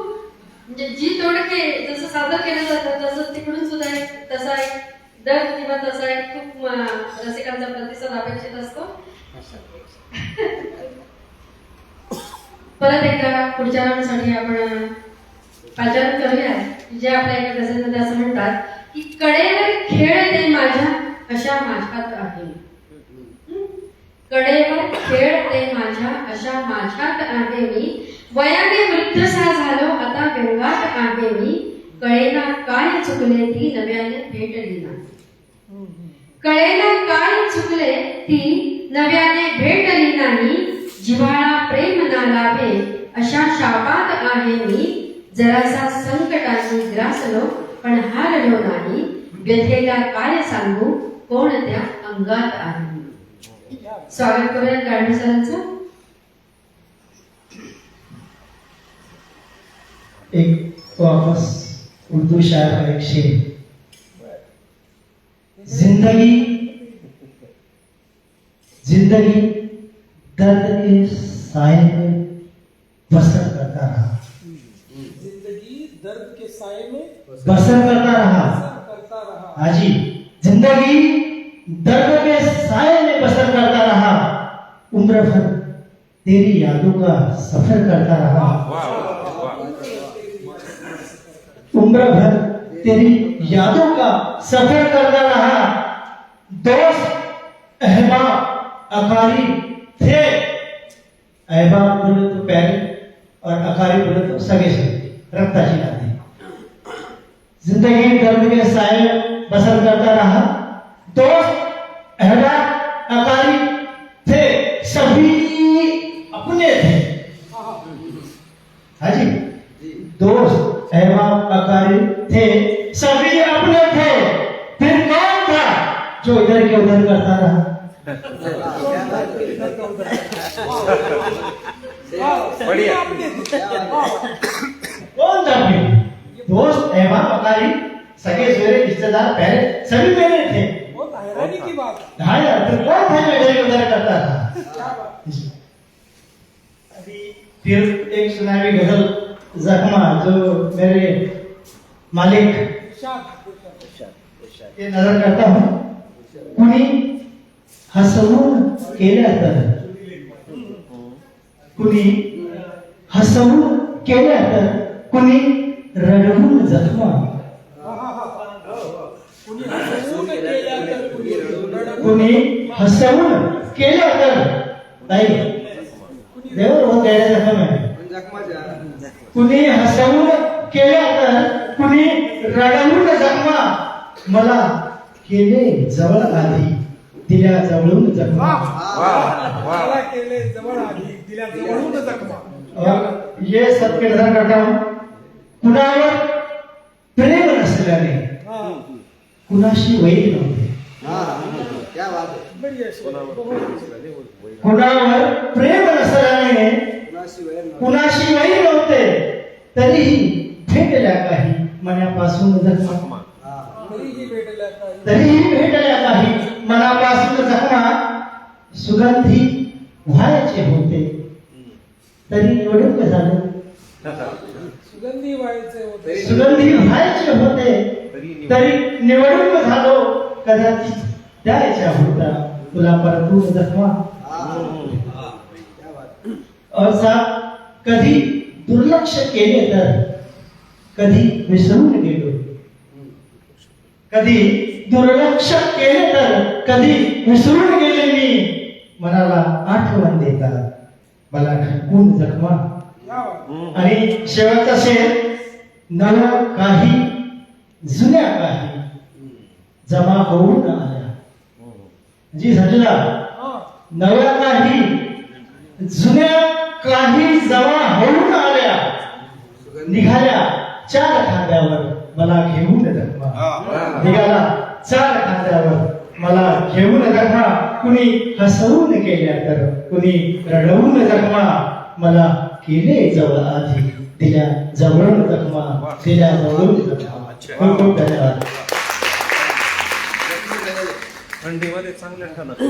म्हणजे जी तोडके जसं सादर केलं जातं तसं तिकडून सुद्धा एक तसा एक दर किंवा तसा एक खूप रसिकांचा प्रतिसाद अपेक्षित असतो. परत एकदा पुढच्या राऊंडसाठी आपण पाचारण करूया. जे आपल्या एका गझलमध्ये असं म्हणतात की कडेवर खेळ ते माझ्या अशा माझ्यात आहे. कडेवर खेळ ते माझ्या अशा माझ्यात आहे मी, वयाने वृद्धसा झालो आता व्यंगात आहे मी, कळेना काय चुकले ती नव्याने भेटली नाही. कळेना काय चुकले ती नव्याने भेटली नाही, जिव्हाळा प्रेम ना लाभे अशा शापात आहे मी, जरासा संकटाने ग्रासलो पण हारलो नाही, व्यथेला काय सांगू कोणत्या अंगात आहे. स्वागत करूया गाडवे सरांचं. एक वापस उर्दू शायर का एक शेर. जिंदगी जिंदगी दर्द के साए में बसर करता रहा, जिंदगी दर्द के साए में बसर करता रहा. करता रहा. हाजी, जिंदगी दर्द के साए में बसर करता रहा, उम्र भर तेरी यादों का सफर करता रहा. उम्र भर तेरी यादों का सफर करता रहा. दोस्त अहबाब अकारी थे, अहबाब बोले तो प्यारे और अकारी बोले तो सगे सगे रक्ताची नाते. जिंदगी दर्द के साए में बसर करता रहा, दोस्त अहबाब अकारी थे, सभी अपने थे. हाजी, दोस्त अहबाब अकारी थे, सभी अपने थे. फिर कौन था जो इधर के उधर करता रहा? बढ़िया. कौन था फिर? दोस्त अहबाब अकारी सगे सवेरे रिश्तेदार प्यारे सभी मेरे थे. बहुत हैरानी की बात. हाँ यार, फिर कौन था जो इधर के उधर करता था? अभी फिर एक सुनाई गजल जख्मा जो मेरे मालिक ये नजर करता हूँ. कुणी हसवून केल्या तर, कुणी हसवून केल्या तर, कुणी रडवून जखमा, कुणी हसवून केल्या तर, नाही देवर हो केल्या जखम आहे. कुणी हसवून केल्या तर, कुणी रडवून जखमा, मला केले जवळ आधी दिल्या जवळून जखमा. मला केले जवळ आधी दिल्या जवळून जखमा. और ये सब के नजर करता हूं. कुणावर प्रेम नसल्याने कुणाशी वैर नव्हते. कुणावर प्रेम नसल्याने कुणाशी वैर नव्हते, तरीही भेटल्या काही मनापासून जखमा. तरीही भेटल्या काही मनापासून जखमा. सुगंधी व्हायचे होते तरी निवडून झालं. सुगंधी व्हायचे होते. सुगंधी व्हायचे होते तरी निवडून झालो. कदाचित द्यायच्या होता तुला परतून जखमा. असा कधी दुर्लक्ष केले तर, कधी विसरून गेलो. कधी दुर्लक्ष केले तर, कधी विसरून गेले मी. मनाला आठवण देतात मला ठणकून जखमा. आणि शेवटचा शेर, नवं काही जुन्या काही जमा होऊन आल्या. जी समजला, नव्या काही जुन्या काही जमा होऊन आल्या. निघाल्या 4 खांद्यावर मला घेऊन जखमा. निघाला 4 खांद्यावर मला घेऊन जखमा. कुणी हसवून केल्या तर कुणी रडवून जखमा. मला केले जवळ आधी, दिल्या जवळून जखमा, दिल्या जवळून जखमा. खूप खूप धन्यवाद. थंडीमध्ये चांगल्या ठणक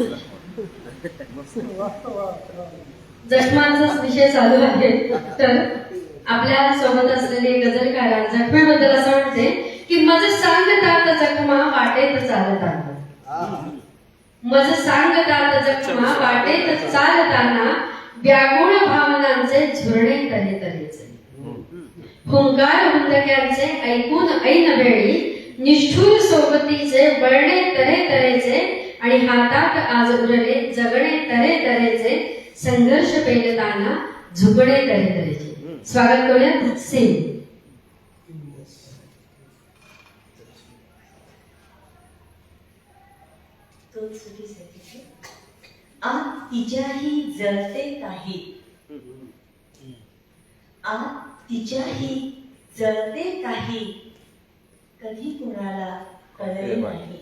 जखमांचाच विषय चालू आहे. तर आपल्या सोबत असलेले गजलकार जखमेबद्दल असं म्हणते की मज सांगतात जखमा वाटेत चालताना. मज सांगतात जखमा वाटेत चालताना व्याकुळ भावनांचे झुरणे तऱ्हेतऱ्हेचे. हुंकार हुंदक्यांचे ऐकून ऐन वेळी निष्ठुर सोबतीचे वळणे तऱ्हेतऱ्हेचे. आणि हातात आज उरले जगणे तऱ्हेतऱ्हेचे. संघर्ष पेलताना झुकणे तऱ्हेतऱ्हेचे. स्वागत करूया सिंग. आत तिच्याही जळते काही. आत तिच्याही जळते काही. कधी कुणाला कळले नाही.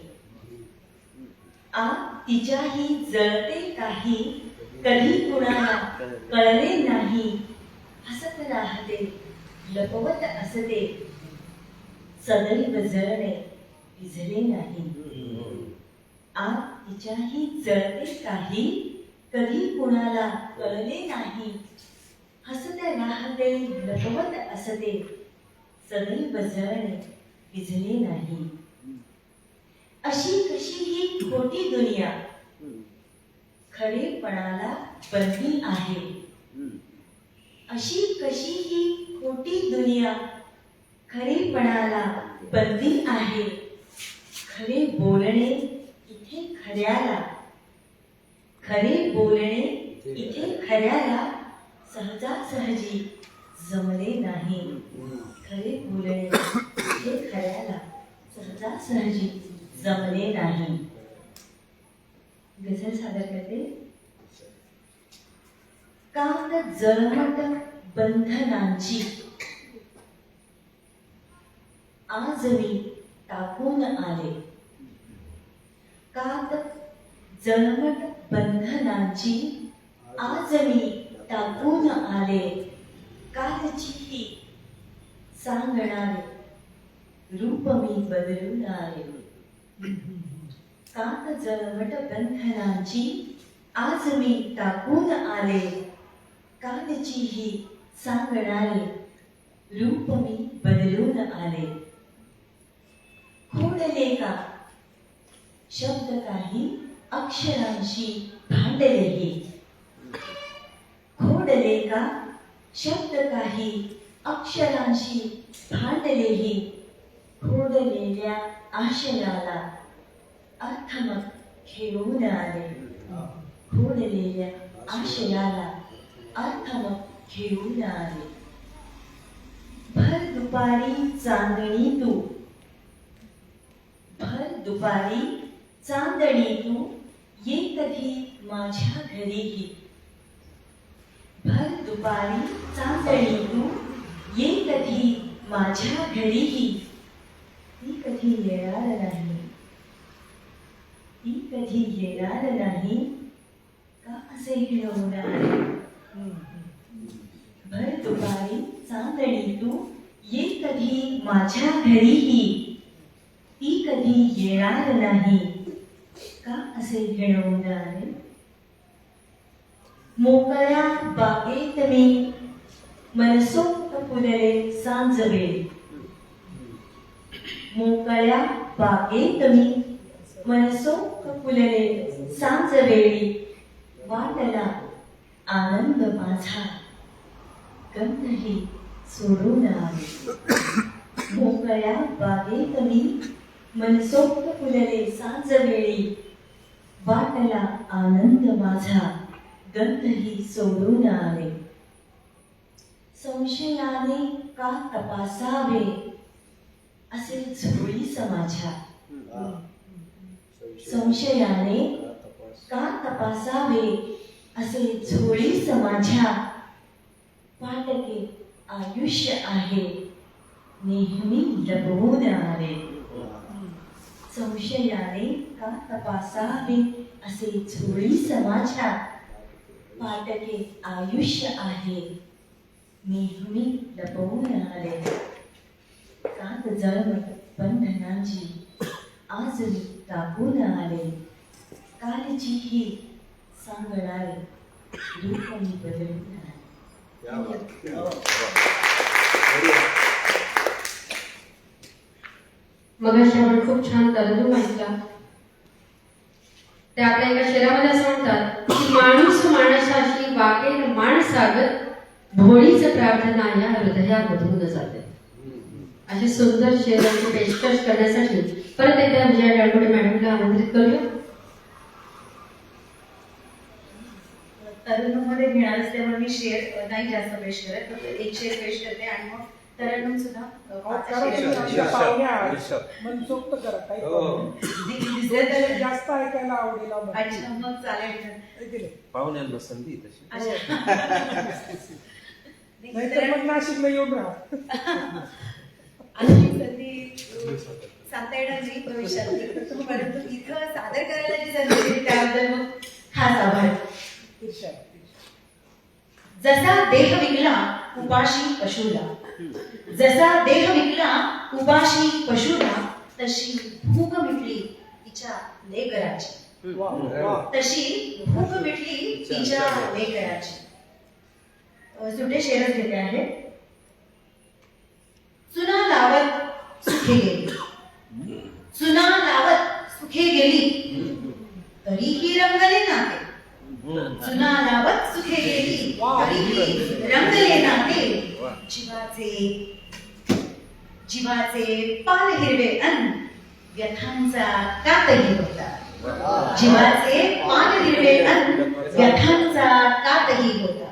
आत तिच्याही जळते काही. कधी कुणाला कळले नाही. हसत राहते लपवत असते. सदैव जळणे विझले नाही. आत तिच्याही जळते काही. कधी कुणाला कळले नाही. हसत राहते लपवत असते. सदैव जळणे विझले नाही. अशी कशी ही खोटी दुनिया खरेपणाला बंदी आहे. अशी कशी ही खोटी दुनिया खरेपणाला बंदी आहे. खरे बोलणे इथे खऱ्याला. खरे बोलणे इथे खऱ्याला सहजासहजी जमले नाही. खरे बोलणे इथे खऱ्याला सहजासहजी जमले नाही. गझल सादर करते. कात जळमट बंधनांची आज मी टाकून आले. कात जळमट बंधनांची आज मी टाकून आले. कालची ही सांगणारे रूप मी बदलून आले. कात जळमट बंधनांची आज मी टाकून आले. कालची ही सांगणारे रूप मी बदलून आले. खोडले का शब्द काही अक्षरांशी भांडलेही. खोडले का शब्द काही अक्षरांशी भांडलेही. खोडलेल्या आशयाला अर्थमत घेऊन आले. खोडलेल्या आशयाला अर्थमत घेऊन आले. भर दुपारी चांदणी तू. भर दुपारी चांदणी तू ये कधी माझ्या घरीही. भर दुपारी चांदणी तू ये कधी माझ्या घरीही. ती कधी येणार नाही. ती कधी येणार नाही. का असे होणार. भर दुपारी चांदणी तू ये कधी माझ्या घरीही. ती कधी येणार नाही. का असे घडवणार. मोकळ्या बागेत मी मनसोक्त फुलले सांजवेळी. मोकळ्या बागेत मी मनसोक्त फुलले सांजवेळी. वाटला आनंद माझा गंधही सोडून आले. मोकळ्या बागेत मी मनसोक्त फुलले सांजवेळी. वाटला आनंद माझा गंधही सोडून आले. संशयाने का तपासावे असे झोळीस माझ्या संशयाने का तपासावे असे झोळीस माझ्या पाटके आयुष्य आहे नेहमी लपवून आले संशयाने का तपासावे असे झोळीस माझ्या पाटके आयुष्य आहे नेहमी लपवून आले कात जळमट बंधनांची आज मी टाकून आले कालची ही सांगणारे रूप मी बदलून आले मगाशी आपण खूप छान तरतूद ऐकला. ते आपल्या एका शेरामध्ये असं म्हणतात की माणूस माणसाशी वागेल माणसागत भोळीच प्रार्थना या हृदयामधून जाते. अशी सुंदर शेरांची पेशकश करण्यासाठी परत एकदा विजया डाळगुडे मॅडमला आमंत्रित करूया. तरुणमध्ये घेणार असल्यामुळे मी शेअर नाही जास्त पेश करत फक्त एक शेअर पेश करते आणि मग तरुण सुद्धा मनसोक्त करा काही अच्छा जास्त ऐकायला आवडेल मग चालेल पाहुण्यांना संधी तशी. नाहीतर मग नाशिकला येऊन राहा. अशी संधी सांगता येणार नाही भविष्यात परंतु इथं सादर करायला जी संधी दिली त्याबद्दल मग खास आभार. जसा देह विकला उपाशी पशुला जसा देह विकला उपाशी पशुला तशी भूक मिटली तिच्या लेकराची तशी भूक मिटली तिच्या लेकराची. सुटे शेरच घेते आहे. चुना लावत सुखे गेली चुना लावत सुखे गेली तरीही रंगले नाते चुना लावत सुखे गेली तरीही रंगले नाते जीवाचे पान हिरवे अन्न व्यथांचा कातही होता जीवाचे पान हिरवे अन्न व्यथांचा कातही होता.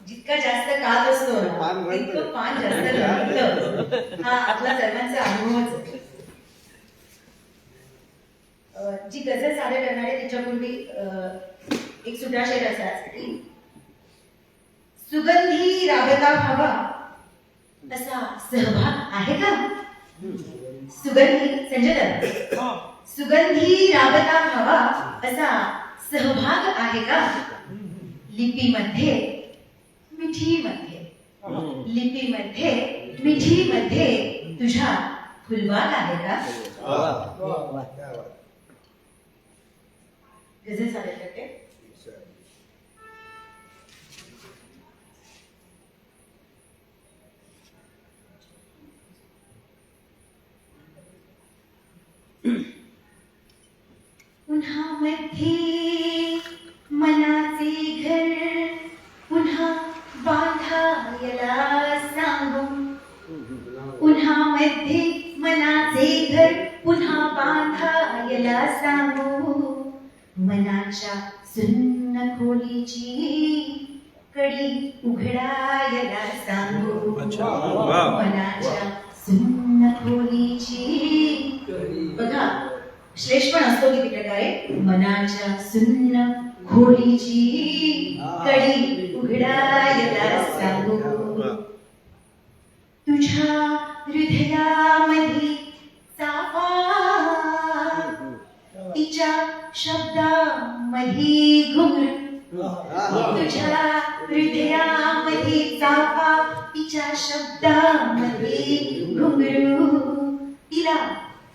जितका जास्त कात असतो ना तितकं पान जास्त लागतं. हा आपला सर्वांचा अनुभवच आहे. जी गजल सादर करणारे त्याच्यापूर्वी एक सुद्धा शेर असाच की सुगंधी राबता व्हावा असा सहभाग आहे का सुगंधी संजय दादा सुगंधी राबता व्हावा असा सहभाग आहे का लिपीमध्ये मिठीमध्ये लिपीमध्ये मिठीमध्ये तुझ्या फुलबाग आहे का. गजल सादर करते. उन्हामध्ये मनाचे घर पुन्हा बांधायला सांगू उन्हामध्ये मनाचे घर पुन्हा बांधायला सांगू मनाच्या सुन्न खोलीची कडी उघडायला सांगू मनाच्या सुन्न खोलीची बघा श्लेष पण असतो किती प्रकारे मनाच्या सुन्न खोलीची कडी उघडायला सांगू तुझ्या हृदयामध्ये चाफा तिच्या शब्दामध्ये घुंगरू तुझ्या हृदयामध्ये चाफा तिच्या शब्दामध्ये घुंगरू तिला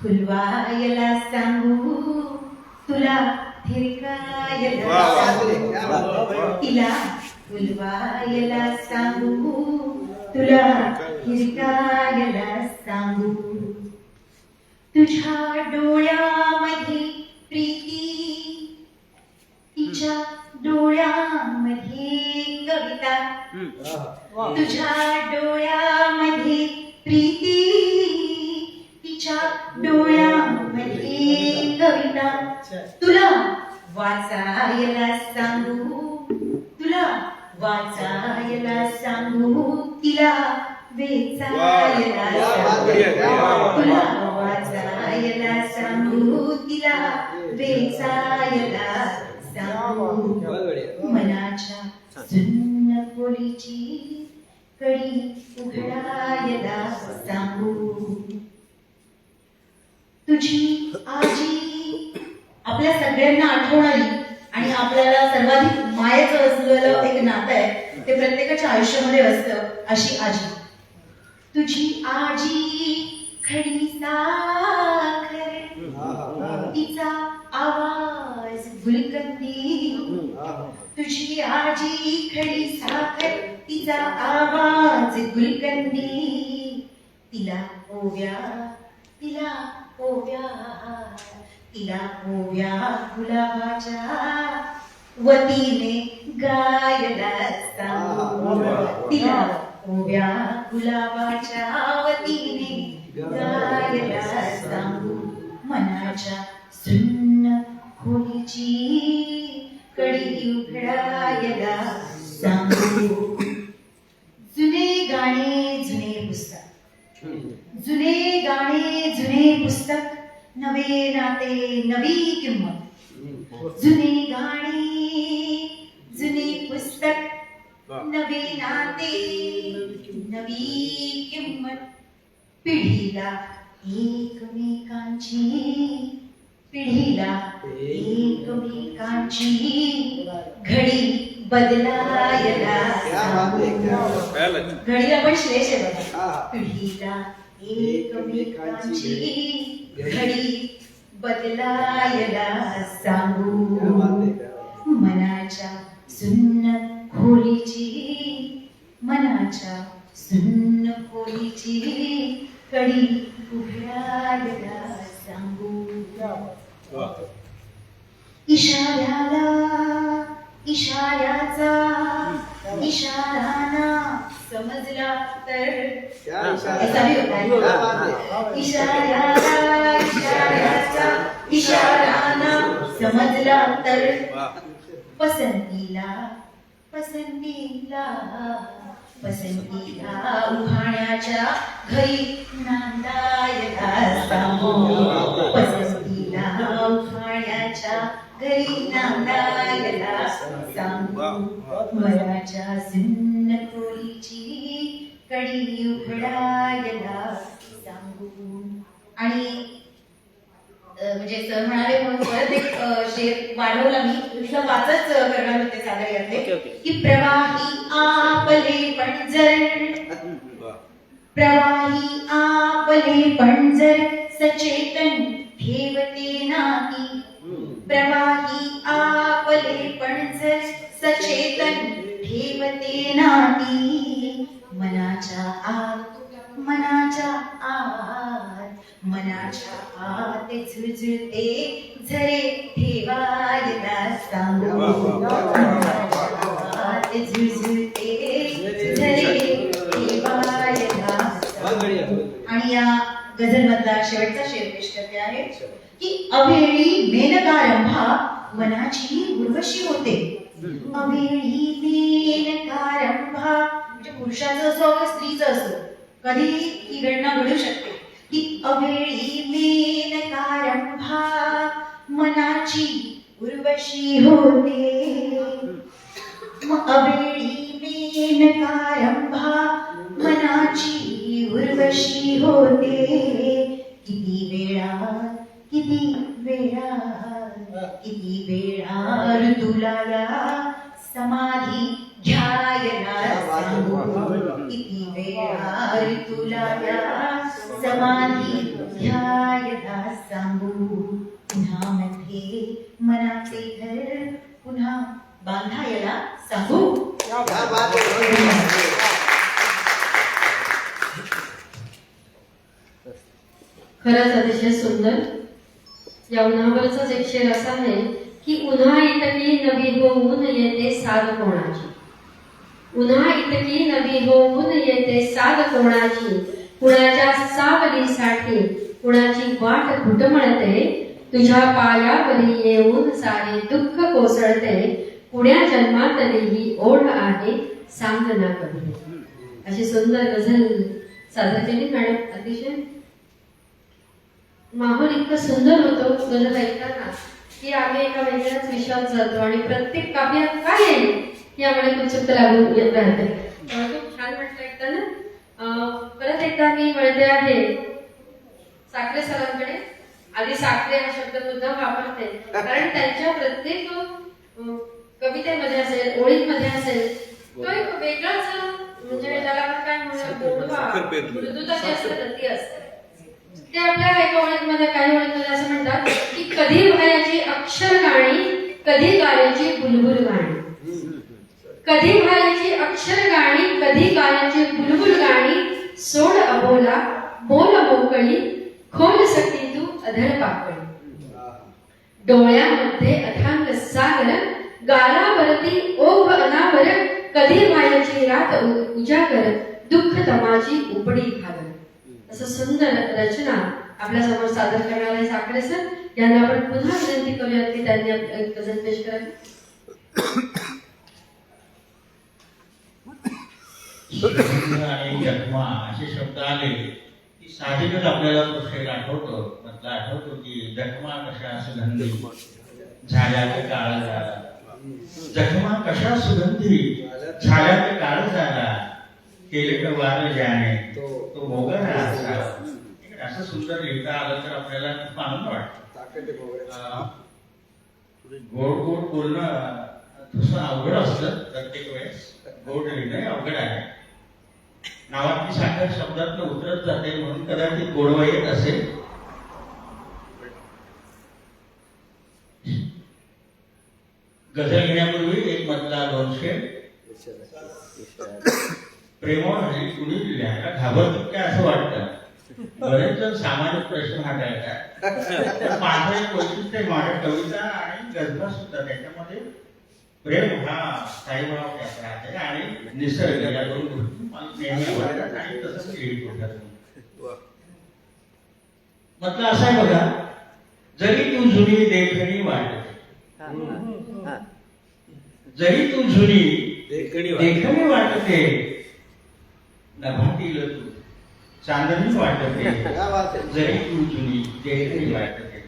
फुलवायला सांगू तुला थिरकायला सांगू तिला फुलवायला सांगू तुला थिरकायला सांगू तुझ्या डोळ्यामध्ये प्रीती तिच्या डोळ्यामध्ये कविता तुझ्या डोळ्यामध्ये प्रीती तिच्या डोळ्यामध्ये कविता तुला वाचायला सांगू तिला वेचायला सांगू. तुला वाचायला सांगू, तिला वेचायला सांगू. मनाच्या सुन्न खोलीची कडी उघडायला सांगू. तुझी आजी आपल्या सगळ्यांना आठवणारी आणि आपल्याला सर्वाधिक मायेचं असलेलं एक नातं आहे, ते प्रत्येकाच्या आयुष्यामध्ये असतं, अशी आजी. तुझी आजी खडी साखर, तिचा आवाज गुलकंदी. तुझी आजी खडी साखर, तिचा आवाज गुलकंदी. तिला ओव्या, तिला ओव्या, तिला ओव्या गुलाबाच्या वतीने गायला सांगू. तिला ओव्या गुलाबाच्या वतीने गायला सांगू. मनाच्या सुन्न खोलीची कडी उघडायला सांगू. जुने गाणे जुने पुस्तक, जुने गाणे जुने पुस्तक, नवे नाते नवी किंमत. जुने गाणे जुने पुस्तक, नवे नाते नवी किंमत. पिढीला एकमेकांची, पिढीला एकमेकांची घडी बदलायला सांगू. घडीला पण श्लेष आहे बघा. पिढीला एकमेकांची घडी बदलायला सांगू. मनाच्या सुन्न खोलीची, मनाच्या सुन्न खोलीची कडी उघडायला सांगू. इशाऱ्याला इशाऱ्याचा इशारा ना समजला तर, ऐसा भी होता है. इशाऱ्याला इशाऱ्याचा इशारा ना समजला तर, पसंतीला पसंतीला पसंतीला उभाण्याच्या घरी नांदायला सांगू. पसंतीला उभाण्याच्या घरी नांदायला सांगू. मनाच्या सुन्न खोलीची कडी उघडायला सांगू. आणि म्हणजे सर म्हणाले म्हणून परत एक शेर वाढवला मी, तुझं वाचच करणार होते सादर यातले, की प्रवाही आपले पणजर, प्रवाही आपले पणजर सचेतन ठेवते नाती. प्रवाही आपले पणजर सचेतन ठेवते नाती. मनाच्या आत, मनाच्या आत, मनाच्या आत झुळझुळते झरे ठेवायला सांगू. आत झुळझुळते झरे ठेवायला सांगू. आणि या गझल मधला शेवटचा शेर पेश करते आहे की अवेळी मेनकारंभा मनाची उर्वशी होते. अवेळी मेनकारंभा म्हणजे पुरुषाचं असो किंवा स्त्रीचं असो, कधी ही घटना घडू शकते की अवेळी मेनकारंभा मनाची उर्वशी होते. अवेळी मेनकारंभा मनाची उर्वशी होते. किती वेळा किती वेळा किती वेळा ऋतुलाला समाधी घ्यायला सांगू. किती वेळा ऋतुलाला समाधी घ्यायला सांगू. पुन्हा मध्ये मनाचे घर पुन्हा बांधायला सांगू. खरंच अतिशय सुंदर. या उन्हावरचाच एक शेर असा आहे की उन्हा इतकी नवी होऊन येते साध कोणाची. उन्हा इतकी नवी होऊन येते साध कोणाची. कुणाच्या सावलीसाठी कुणाची वाट घुटमळते. तुझ्या पायावरी येऊन सारे दुःख कोसळते. पुण्या जन्मातली ही ओढ आहे सांग ना कधी. अशी सुंदर गझल सादर केली मॅडम. अतिशय माहोल इतकं सुंदर होतं गझल ऐकताना की आम्ही एका वेगळ्याच विषयात जातो आणि प्रत्येक काव्यात काय येईल ही आम्हाला उत्सुकता लागून येत राहते. खूप छान वाटलं ऐकताना. परत एकदा मी म्हणते आहे साखरे सरांकडे. आधी साखरे हा शब्द मुद्दाम वापरते कारण त्यांच्या प्रत्येक कवितेमध्ये असेल, ओळींमध्ये असेल, तो एक वेगळाच म्हणजे त्याला आपण काय म्हणूया मृदुता जी असते ना ती असते. ते आपल्या एका ओळींमध्ये काही ओळींमध्ये असं म्हणतात की कधी भायाची अक्षर गाणी, कधी गाण्याची बुलबुल गाणी. कधी भायाची अक्षर गाणी, कधी गाण्याची बुलबुल गाणी. सोड अबोला बोल मोकळी, खोल सखी तू अधर पाकळी. डोळ्यामध्ये अथांग सागर, गालावरती ओघ अनावर. कधी भायाची रात उजागर, दुःख तमाची उपडी घागर. असं सुंदर रचना आपल्या समोर सादर करणारे साखरे सर यांना आपण पुन्हा विनंती करूयात की त्यांनी आपली गझल पेश करावी. आणि जन्मा असे शब्द आले की साहजिकच आपल्याला तो शेर आठवतो. म्हटलं आठवतो की जखमा कशा सुगंधी झाल्या ते काळ झाला. जखमा कशा सुगंधी झाल्या ते काळ झाला. केले का वार ज्याने तो मोगरा असावा. असं सुंदर लिहिता आलं तर आपल्याला खूप आनंद वाटतो. गोड गोड बोलणं तसं अवघड असतं प्रत्येक वेळेस. गोड लिहिणं अवघड आहे. नावातली साखर शब्दात उतरत जाते म्हणून कदाचित गोडवा येत असेल. गझल घेण्यापूर्वी एक मधला 2 शेर. प्रेमावर हल्ली कुणी लिहायला घाबरतात काय असं वाटतं. बरेच जण सामाजिक प्रश्न हाताळतात. माझं एक वैशिष्ट्य माझ्या कविता आणि गझला सुद्धा त्याच्यामध्ये प्रेम हा स्थायीभाव त्यात राहते आणि निसर्ग या 2 गोष्टी मला नेहमी आवडतात आणि तसंच लिहित होतात. म्हटलं असं आहे बघा, जरी तू जुनी देखणी वाटते, जरी तू जुनी देखणी वाटते, नभातील तू चांदणी वाटते, जरी तू जुनी देखणी वाटते.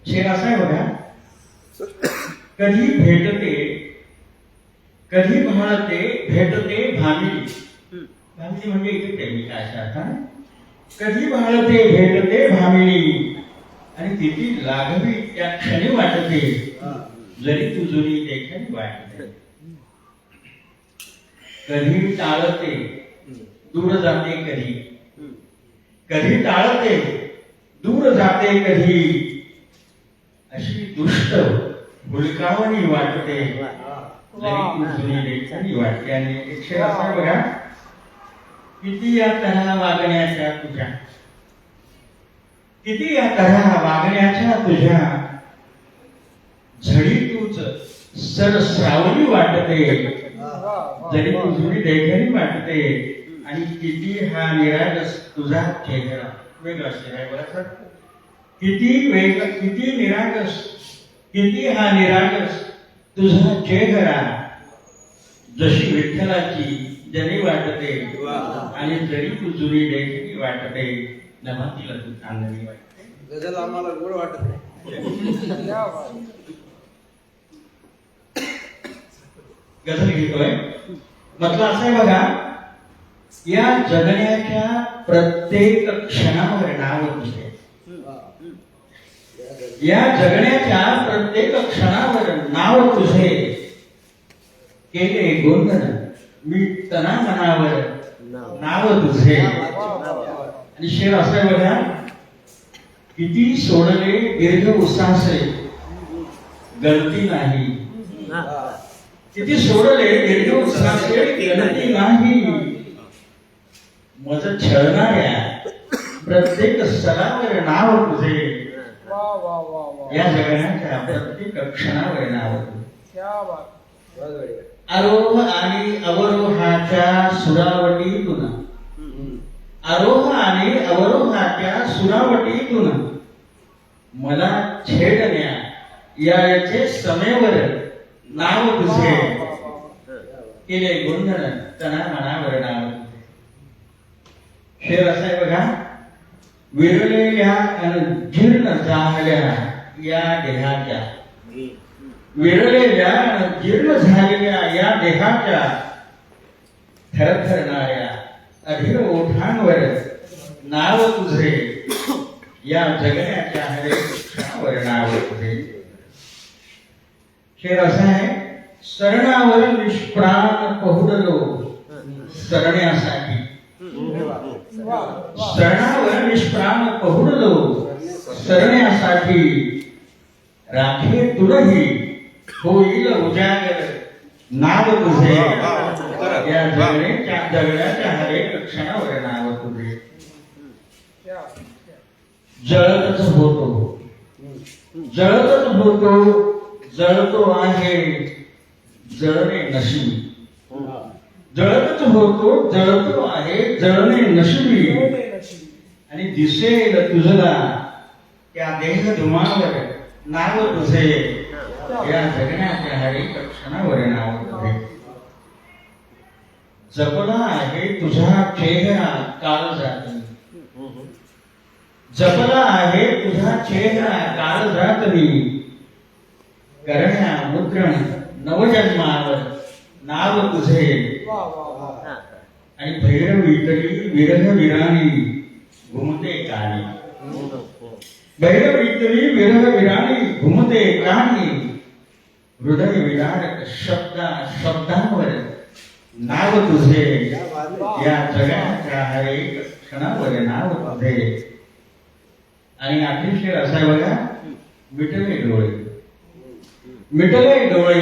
शेर असा आहे बघा, कधी भेटते, कधी म्हणते भेटते भामिनी. भामिनी म्हणजे इथे प्रेमिका अशा अर्थाने. कधी म्हणते भेटते भामिनी आणि तिची लागवी त्या क्षणी वाटते, जरी तू जुनी देखणी वाटते. कधी टाळते दूर जाते कधी, कधी टाळते दूर जाते कधी. अशी दुष्ट भुलकावणी वाटते, जरी तू जुनी देखणी वाटते. आणि एक शेर असा बघा, किती या तऱ्हा वागण्याच्या तुझ्या, किती या तऱ्हा वागण्याच्या तुझ्या. झडी तूच सर श्रावणी वाटते, जरी तू जुनी देखणी वाटते. आणि किती हा निरागस तुझा चेहरा. वेगळा शेर आहे बरं सर. किती निरागस, किती हा निरागस तुझा चेहरा. जशी विठ्ठलाची जनी वाटते आणि जरी तू जुनी देखणी वाटते, नभातीला तू चांदणी वाटते. गझल आम्हाला गोड वाटत नाही. गझल घेतोय. म्हटलं असं आहे बघा, या जगण्याच्या प्रत्येक क्षणावर नाव तुझे. या जगण्याच्या प्रत्येक क्षणावर नाव तुझे. केले गोंधळ मी तना मनावर, नाव तुझे. आणि शेर असं आहे बघा, किती सोडले दीर्घ उसासे गळती नाही. किती सोडले दीर्घ उसासे गळती नाही. मज छळणाऱ्या प्रत्येक स्तरावर नाव तुझे. या जगण्याच्या प्रत्येक क्षणावर नाव तुझे. आरोह आणि अवरोहाच्या सुरावटीतून, आरोह आणि अवरोहाच्या सुरावटीतून मला छेडण्या याचे समेवर नाव तुझे. केले गोंधळ तना मनावर नाव तुझे. शेर असा आहे बघा, विरलेल्या आणि जीर्ण झालेल्या या देहाच्या, विरलेल्या आणि जीर्ण झालेल्या या देहाच्या थरथरणाऱ्या अधीर ओठांवर नाव तुझे, या जगण्याच्या हरेक क्षणावर नाव तुझे. शेर असा आहे, शरणावर निष्प्राण पहुडलो शरण्यासाठी, शरणावर निष्प्राण पहुडलो शरण्यासाठी, राखे तुलही होईल उजागर नाव तुझे, या जगण्याच्या हरेक क्षणावर नाव तुझे. जळतच होतो, जळतच होतो, जळतो आहे जळणे नशिबी, जळतच होतो, जळतो आहे जळणे नशिबी. आणि दिसेल तुझला त्या देह धुमावर नाव तुझे, या जगण्याच्या हरेक क्षणावर नाव तुझे. जपला आहे तुझा चेहरा काळजात, जपला आहे तुझा चेहरा काळजातली, करण्या मुद्रण नवजन्मावर नाव तुझे. आणि भैरवीतली विरह विराणी घुमते कानी, भैरवीतली विरह विराणी घुमते कानी, हृदय विदारक शब्दांवर नाव तुझे, या जगाच्या हरेक क्षणावर नाव तुझे. आणि आखरी शेर असा आहे बघा, मिटले डोळे, मिटले डोळे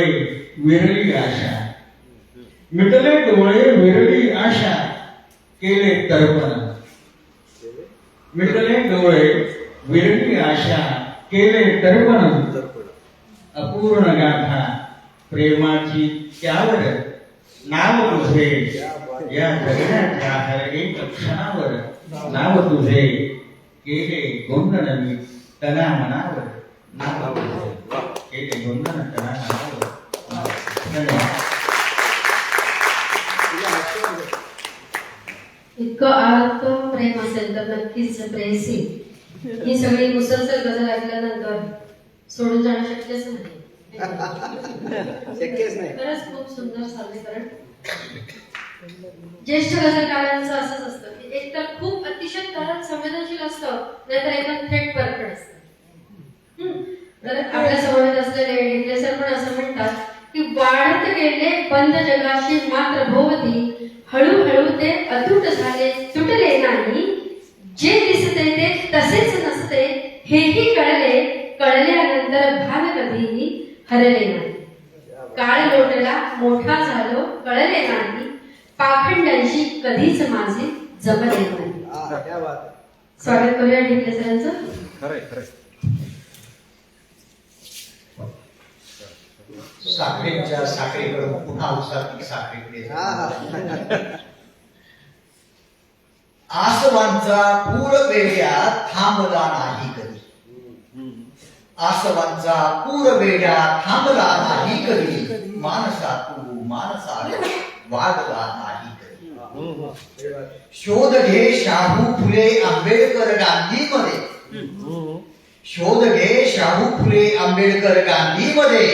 विरली आशा, मिटले डोळे विरली आशा, केले तर्पण, मिटले डोळे विरली आशा, केले तर्पण. अपूर्ण गाथा प्रेमाची त्यावर नाव तुझे, या जगण्याच्या हरेक क्षणावर नाव तुझे, केले गोंधळ मी तना मनावर नाव तुझे, केले गोंधळ तना मनावर. धन्यवाद. इतकं आर्त प्रेम असेल तर नक्कीच प्रेयसी ही सगळी मुसलसल गजल ऐकल्यानंतर सोडून जाणं शक्यच नाही. शक्यच नाही. खरंच खूप सुंदर सादरीकरण. ज्येष्ठ गजलकारांचं असंच असतं की एक तर खूप अतिशय तरल संवेदनशील असतं, नाहीतर एकदम थेट परखड असतं. तर आपल्या समवेत असलेले डिकले सर पण असं म्हणतात की वाढत गेले बंद जगाशी मात्र भोवती, हळूहळू ते अतूट झाले तुटले नाही, जे दिसते ते तसेच नसते हेही कळले, कळल्यानंतर भान कधीही हरले नाही. काळ लोटला मोठा झालो कळले नाही, पाखंडांशी कधीच माझे जमले नाही. स्वागत करूया डिकले सरांचं. खरंय खरंय. साखरेच्या साखरेकडून पुन्हा उसातील साखरेकडे. आसवांचा पूर वेड्यात थांबला नाही कधी, आसवांचा पूर वेड्यात थांबला नाही कधी, मानसा तू मानसाला वाढला नाही कधी. शोध घे शाहू फुले आंबेडकर गांधीमध्ये, शोध घे शाहू फुले आंबेडकर गांधीमध्ये,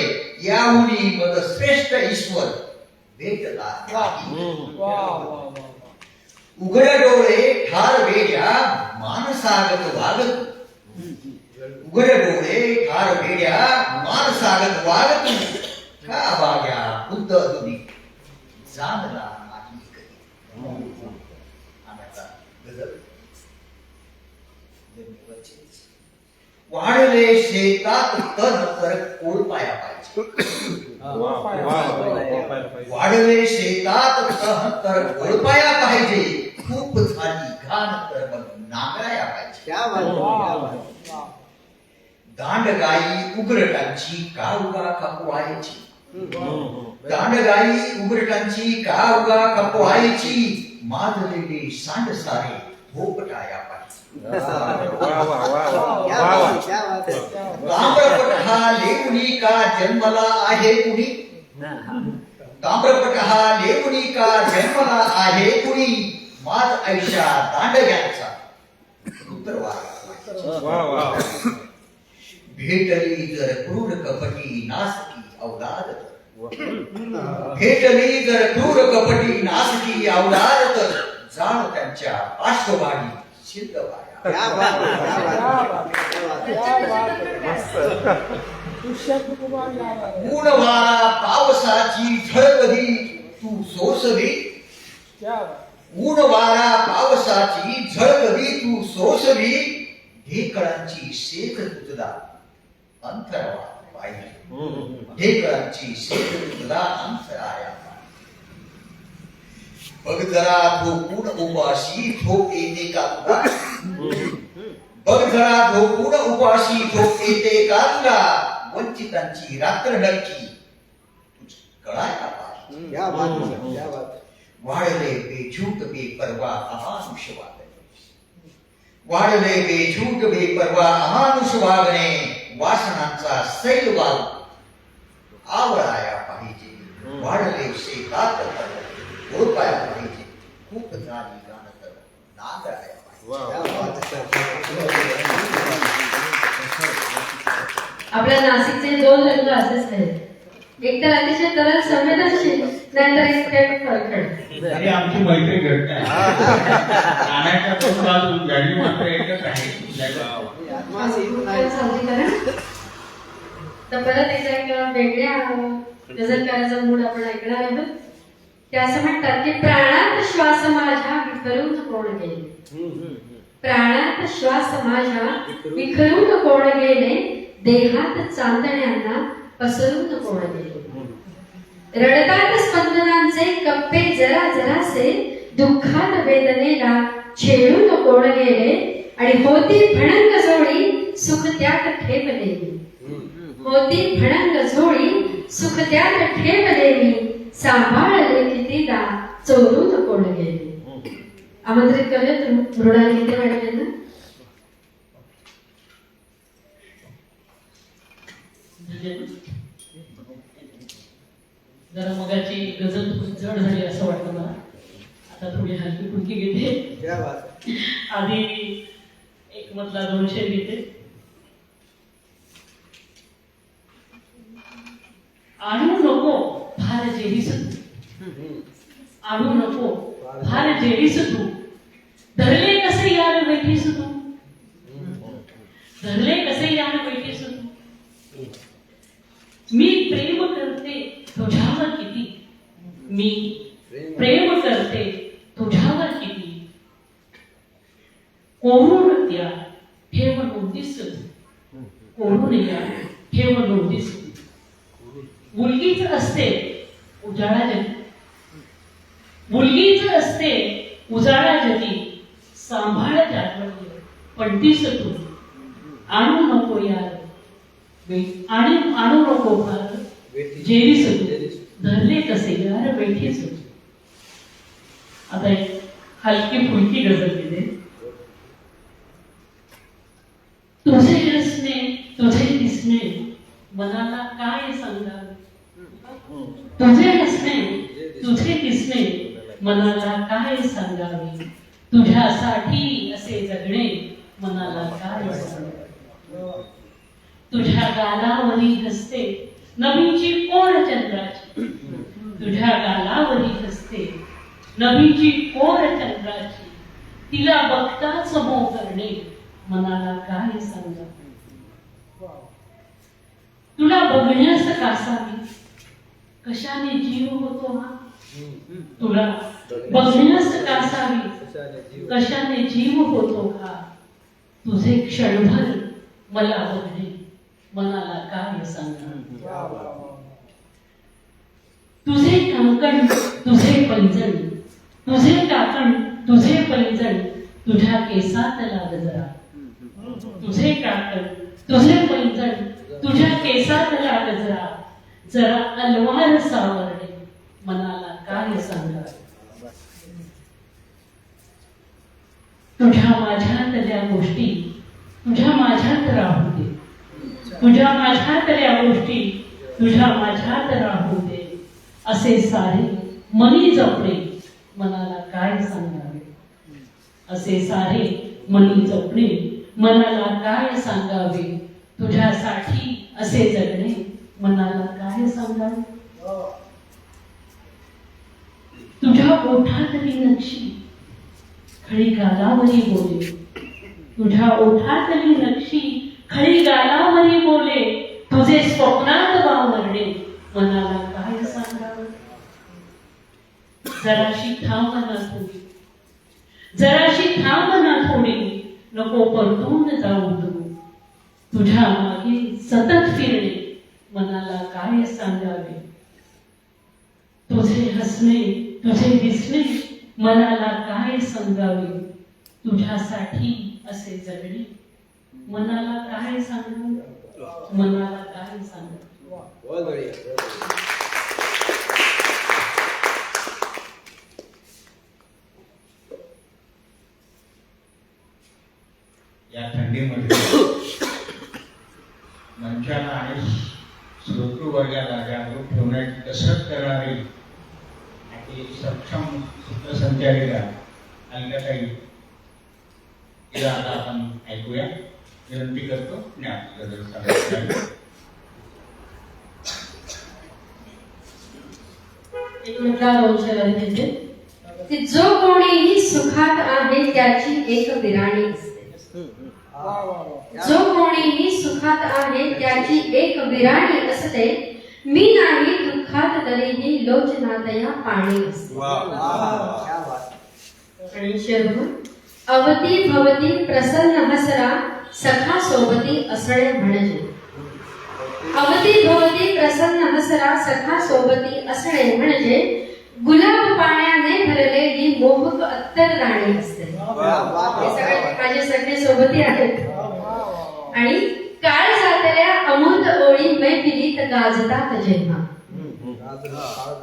याहुनी मत श्रेष्ठ ईश्वर भेटला नाही. उघड्या डोळे ठार वेड्या मानसागत वागत, उघड्या डोळे ठार वेड्या मानसागत वागत, का बाग्या बुद्ध तुझी जाणला नाही कधी. आता गजल. वाढले शेतात तण तर कोळपाया पाहिजे, वाढले शेतात तण तर कोळपाया पाहिजे, खूप झाली घाण तर मग नांगराया पाहिजे. दांडगाई उघडटांची का उगा खपवायची, दांडगाई उघडटांची का उगा खपवायची, माजलेले सांडसारे भोपटाया पाहिजे. ताम्रपट्टा लेवणी का जन्मला आहे कुणी, ताम्रपट हा लेवणी का जन्मला आहे कुणी माझ आयुष्या दांडग्यांचा वा वा भेटली जर क्रूर कपटी नासकी अवलाद भेटली जर क्रूर कपटी नासकी अवलाद तर जाण त्यांच्या पार्श्ववाडी शिल्दवाया ऊन वारा पावसाची झळकधी तू सोसली ऊन वारा पावसाची झळकधी तू सोसली ढेकळांची शेत तुझला अंतरावा पाहिजे ढेकळांची शेत तुझला अंतराया बघ जरा धोपून उपाशी झोप येते का तुला बघ जरा धोपून उपाशी झोप येते का तुला वंचितांची रात्र नक्की तुझ कळायला पाहिजे वाढले बेझूट बेपरवा अमानुष वागणे वाढले बेझूट बेपरवा अमानुष वागणे वासनांचा सैल वाग आवळाया पाहिजे वाढले शेतात ओळखाया पाहिजे खूप झाली गाणं तर नांगराया आपल्या नाशिकचे 2 रंग असेच आहेत, एक तर अतिशय तरल संवेदनशील, नाहीतर एक फरकड. अरे आमची मैत्री घट्ट आहे. गाण्याच्या तो बाजू गाडी मात्र एकच आहे. तर परत एकदा एक वेगळ्या गझलकाराचा मूड आपण ऐकणार आहोत. ते असं म्हणतात की प्राणात श्वास माझ्या विखरून कोण गेले, प्राणात श्वास माझ्या विखरून कोण गेले, देहात चांदण्यांना पसरून कोण गेले, रडतात स्पंदनांचे कप्पे जरा जरासे, दुःखात वेदनेला छेडून कोण गेले, आणि होती भणंग जोडी सुख त्यात ठेवलेली, होती भणंग जोडी सुख त्यात ठेवलेली, सांभाळले कितीदा चोरून कोण गेले. आमंत्रित करूयात मृणाल गीते मॅडम यांना. जरा मगाची गजल खूप जड झाली असं वाटतं मला, आता थोडी हलकी फुलकी घेते. आधी एक मधला 200 घेते. आणू नको फार जेरीस तू, आणू नको फार जेरीस तू, धरले कसे यार बैठीस तू, धरले कसे यार बैठीस तू, मी प्रेम करते तुझ्यावर किती, मी प्रेम करते तुझ्यावर किती, कोरून द्या ठेव नोटीस, कोरून या ठेव नोटीस, मुलगीच असते उजाळा जगी, मुलगीच असते उजाळा जगी, सांभाळ जागवली पंटीस तू, आणू नको यार आणि आणू नको फार जेरीस तू, धरले कसे यार बैठीस तू. आता एक हलकी फुलकी गजल दिले. तुझे हसणे तुझे दिसणे मनाला काय सांगावे, तुझे हसणे तुझे दिसणे मनाला काय सांगावे, तुझ्यासाठी असे जगणे मनाला काय सांगावे, तुझ्या गालावरी हसते नवीची कोर चंद्राची, तुझ्या गालावरी हसते नवीची कोर चंद्राची, तिला बघताच मोह करणे मनाला काय सांगावे, तुला बघण्यास कासावी कशाने जीव होतो हा, तुला बघण्यास कासावी कशाने जीव होतो हा, तुझे क्षणभर मला बघणे मनाला काय सांगावे, तुझे कंकण तुझे पंजन, तुझे काकण तुझे पंजन, तुझ्या केसातला गजरा, तुझे काकण तुझे पंजन, तुझ्या केसातला गजरा, जरा अलवार सावरणे मनाला काय सांगावे, तुझ्या माझ्यातल्या गोष्टी तुझ्या माझ्यात राहू दे, तुझ्या माझ्यातल्या गोष्टी तुझ्या माझ्यात राहू दे, असे सारे मनी जपणे मनाला काय सांगावे. असे सारे मनी जपणे मनाला काय सांगावे. तुझ्यासाठी असे जगणे मनाला काय सांगावे. तुझ्या ओठातली नक्षी खळी गालावरी बोले. तुझ्या ओठातली नक्षी खळी गालावरी बोले. तुझे स्वप्नात वावरणे मनाला काय सांगावे. जराशी थांब ना थोडी, जराशी थांब ना थोडी, नको परतून जाऊ तू. तुझ्या मागे सतत फिरणे मनाला काय सांगावे. तुझे हसणे तुझे दिसणे मनाला काय सांगावे. तुझ्यासाठी असे जगणे मनाला काय सांगावे. मनाला काय सांगावे. या थंडीमध्ये मंचाला आणि श्रोतृ वर्गाला जागरूक ठेवण्याची कसरत करणारी आणि सक्षम सूत्रसंचारिका अलकाताई तिला आता आपण ऐकूया. विनंती करतो आणि आपली गजल सादर करूया. एक मिनिटला दोन घेते की जो कोणीही सुखात आहे त्याची एक विराणी असते. जो कोणीही सुखात आहे त्याची एक विराणी असते. मी नाही दुःखात तरीही लोचनातया पाणी असते. आणि शेवट अवती भवती प्रसन्न हसरा सखा सोबती असणे म्हणजे. अवती भवती प्रसन्न हसरा सखा सोबती असणे म्हणजे गुलाब पाण्याने भरलेली मोहक अत्तर राणी असते. हे सगळे माझे सगळे सोबती आहेत. आणि काळ जातल्या अमृत ओळी मैफिलीत गाजतात जेव्हा.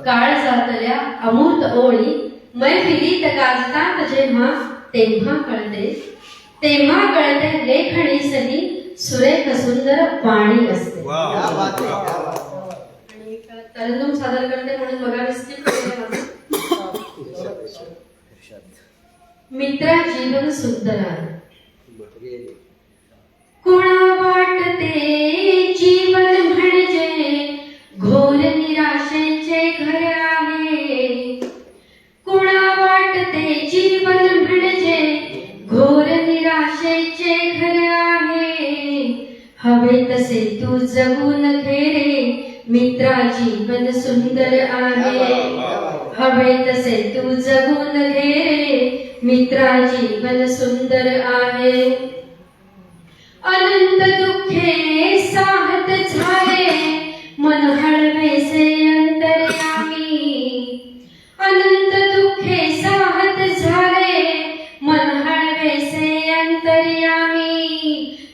काळ जातल्या अमृत ओळी मैफिलीत गाजतात जेव्हा तेव्हा कळते लेखणी सही सुरेख सुंदर वाणी असते. तरंगम सादर करते म्हणून बघा स्किप केले. मित्रा जीवन सुंदर आहे. कोणा वाटते जीवन म्हणजे घोर निराशेचे घर आहे. कोणा वाटते जीवन म्हणजे घोर निराशेचे घर आहे. हवे तसे तू जगून घेरे मित्रा जीवन सुंदर आहे. हवे तसे तू जगून घेरे मित्रा जीवन सुंदर आहे. अनंत दुःखे साहत झाले मन हळवेसे अंतर्यामी. अनंत दुःखे साहत झाले मन हळवेसे अंतर्यामी.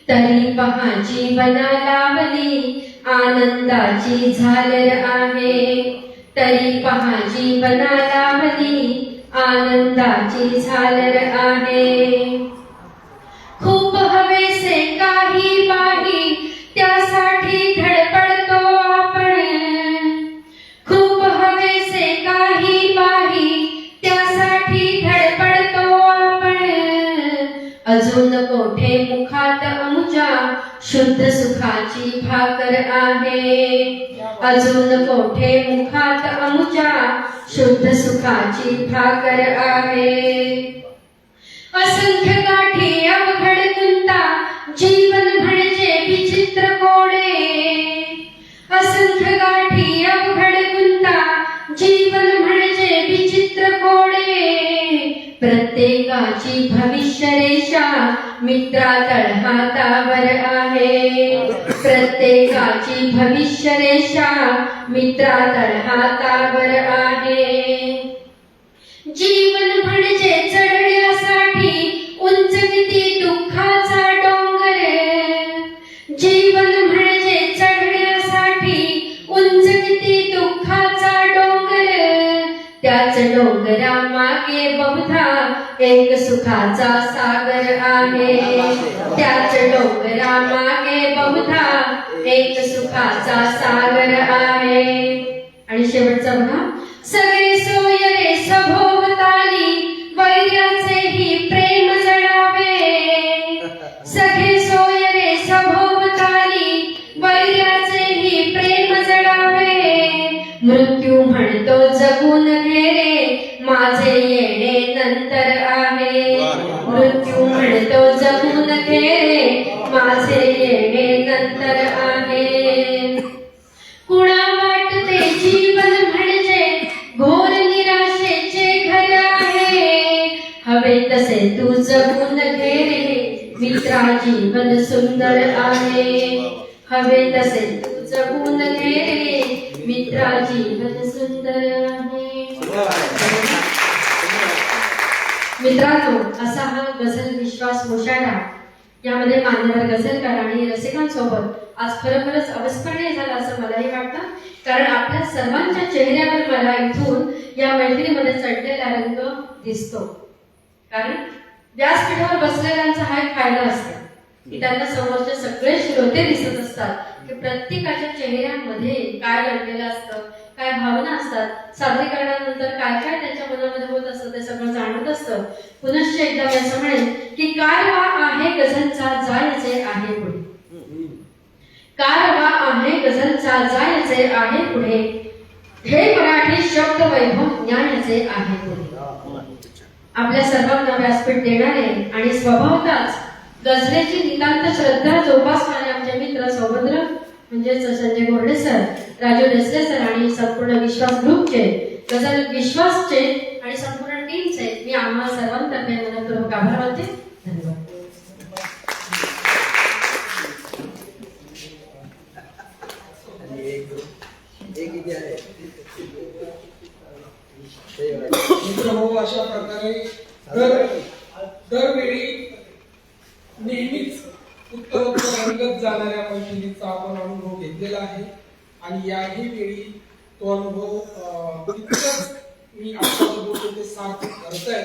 तरी पहा जीवना लावली आनंदाची झालर आहे. तरी पहा जीवना लावली आनंदाची झालर आहे. खूप हवेसे काही बाही त्यासाठी धडपडतो आपण. खूप हवेसे काही बाही त्यासाठी धडपडतो आपण. अजून कोठे मुखात अमुजा शुद्ध सुखाची भाकर आहे. अजून कोठे मुखात अमुजा शुद्ध सुखाची भाकर आहे. असंख्य गाठी अवघड गुंता जीवन म्हणजे विचित्र कोडे. असंख्य गाठी अवघड गुंता जीवन म्हणजे विचित्र कोडे. प्रत्येकाची भविष्य रेषा मित्रा तळहातावर आहे. प्रत्येकाची भविष्य रेषा मित्रा तळहातावर आहे. जीवन म्हणजे चढण्यासाठी उंच किती दुःखाचा डोंगर. जीवन म्हणजे चढण्यासाठी उंच किती दुःखाचा डोंगर. त्याच डोंगरा मागे बहुधा एक सुखाचा सागर आहे. त्याच डोंगरा मागे बहुधा एक सुखाचा सागर आहे. आणि शेवटचा बघा, सगळे सोय रे सभोवताली वैर्याचेही प्रेम जडावे, सगळे सोय रे सभोवताली वैर्याचेही प्रेम जडावे, मृत्यू म्हणतो जगून घे रे माझे येणे नंतर आहे, मृत्यू म्हणतो जगून घे रे माझे येणे नंतर आहे, कुणा वाटते जीवन म्हणजे घोर निराशेचे घर आहे, हवे तसे तू जगून घे रे मित्रा जीवन सुंदर आहे, हवे तसे तू जगून घे रे मित्रा जीवन सुंदर आहे. मित्रांनो, असा हा गझल विश्वास मोशाडा यामध्ये मान्यवर गझलकार आणि रसिकांसोबत आज खरोखरच अविस्मरणीय झाला असं मलाही वाटतं, कारण आपल्या सर्वांच्या चेहऱ्यावर मला इथून या मैत्रीमध्ये चढलेला रंग दिसतो. कारण व्यासपीठावर बसलेल्यांचा हा एक फायदा असतो की त्यांना समोरचे सगळे श्रोते दिसत असतात की प्रत्येकाच्या चेहऱ्यामध्ये काय घडलेलं असतं, काय भावना असतात, सादरीकरणानंतर काय काय त्यांच्या मनामध्ये होत असतं ते सगळं जाणवत असतं. पुनश्च एकदा मी असं म्हणेन की कारवा आहे गझलचा जायचे आहे पुढे, कारवा आहे गझलचा जायचे आहे पुढे, हे मराठी शब्द वैभव न्यायाचे आहे पुढे. आपल्या सर्वांना व्यासपीठ देणारे आणि स्वभावताच गझलेची नितांत श्रद्धा जोपासणारे आमचे मित्र सौभद्र म्हणजेच संजय गोरडे सर, राजू डेसले सर आणि संपूर्ण विश्वास ग्रुपचे, गझल विश्वासचे आणि संपूर्ण टीमचे मी आम्हा सर्वांतर्फे मनपूर्वक आभार मानते. धन्यवाद. मित्रभाऊ, अशा प्रकारे दरवेळी नेहमीच उत्तरोत्तर रंगत जाणाऱ्या मैत्रिणीचा आपण अनुभव घेतलेला आहे आणि याही वेळी तो अनुभव तितकंच मी आपल्याला बोलतो ते सार्थक करताय.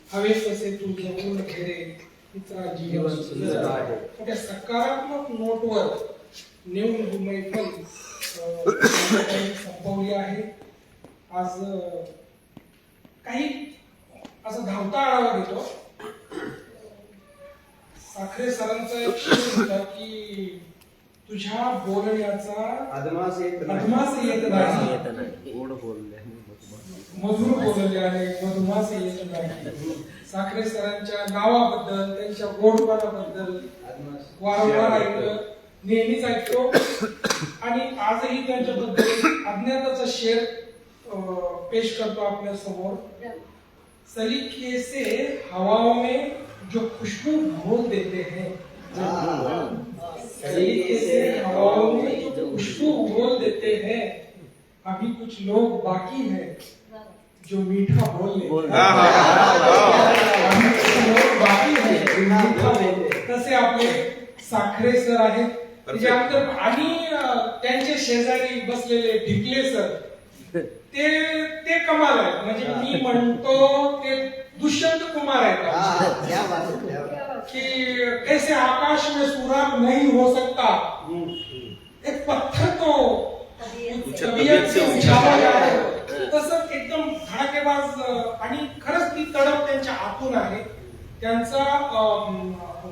हवे तसे तू जगून घे रे मित्रा जीवन सुंदर आहे. त्या सकारात्मक नोटवर नेऊन ही मैफल संपवली आहे. आज काही असं धावता आढावा घेतो. साखरे सरांचा एक शेर होता की तुझ्या बोलण्याचा अदमास येत नाही, गोड बोलले मधुर बोलल्याने मधुमास येत नाही. साखरे सरांच्या नावाबद्दल, त्यांच्या गोडपणाबद्दल वारंवार ऐकलं, नेहमीच ऐकतो आणि आजही त्यांच्याबद्दल अज्ञाताचा शेर पेश करतो आपल्या समोर. सलीके से हवाओं में जो खुशबू घोल देते हैं, सलीके से हवाओं में जो खुशबू घोल देते हैं, अभी कुछ लोग बाकी हैं जो मीठा बोल लेते हैं. अभी कुछ लोग बाकी हैं जो मीठा बोल लेते हैं. तसे आपले साखरे सर आहेत त्याच्यानंतर आणि त्यांचे शेजारी बसलेले ढिकले सर ते कमाल आहेत. म्हणजे मी म्हणतो ते दुष्यंत कुमार आहेत कि कैसे आकाश में सुराग नहीं हो सकता, एक पत्थर तो तबीयत से उछाला जाए. तसं एकदम धडाकेबाज आणि खरंच ती तडप त्यांच्या आतून आहे.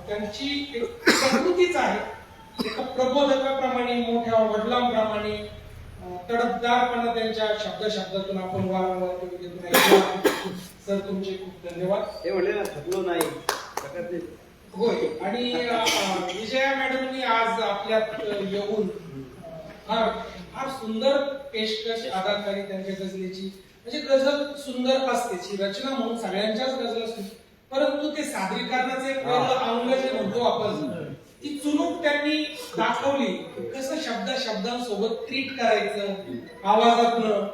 त्यांची एक प्रकृतीच आहे. एका प्रबोधकाप्रमाणे, मोठ्या वडिलांप्रमाणे तडफदारपणा त्यांच्या शब्दातून आपण वारंवार. सर तुमचे खूप धन्यवाद. हे म्हणले ना, थकलो नाही. होय. आणि विजया मॅडमनी आज आपल्यात येऊन फार सुंदर पेशकश अदाकारी त्यांच्या गझलेची. म्हणजे गझल सुंदर असते, रचना म्हणून सगळ्यांच्याच गझल असते, परंतु ते सादरीकरणाचं एक वेगळं अंग जे म्हणतो आपण, ती चुणूक त्यांनी दाखवली. कसं शब्दांसोबत ट्रीट करायचं आवाजातनं,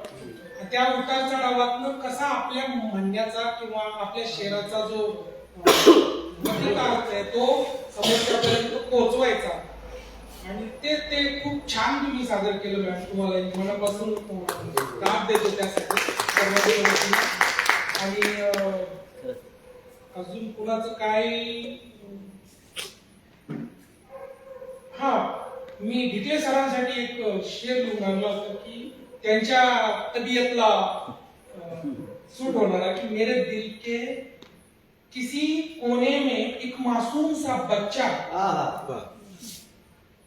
त्या उतार चढावातनं कसा आपल्या म्हणण्याचा किंवा आपल्या शेराचा जो अर्थ आहे तो समोरच्यापर्यंत पोहोचवायचा. आणि ते खूप छान तुम्ही सादर केलं मॅम. तुम्हाला मनापासून दाद देतो त्यासाठी. आणि अजून कुणाचं काय, मी ढिकले सरांसाठी एक शेर लिहून आणला होता की त्यांच्या तबियतला सूट होणारा की मेरे दिल के किसी कोने में एक मासूम सा बच्चा,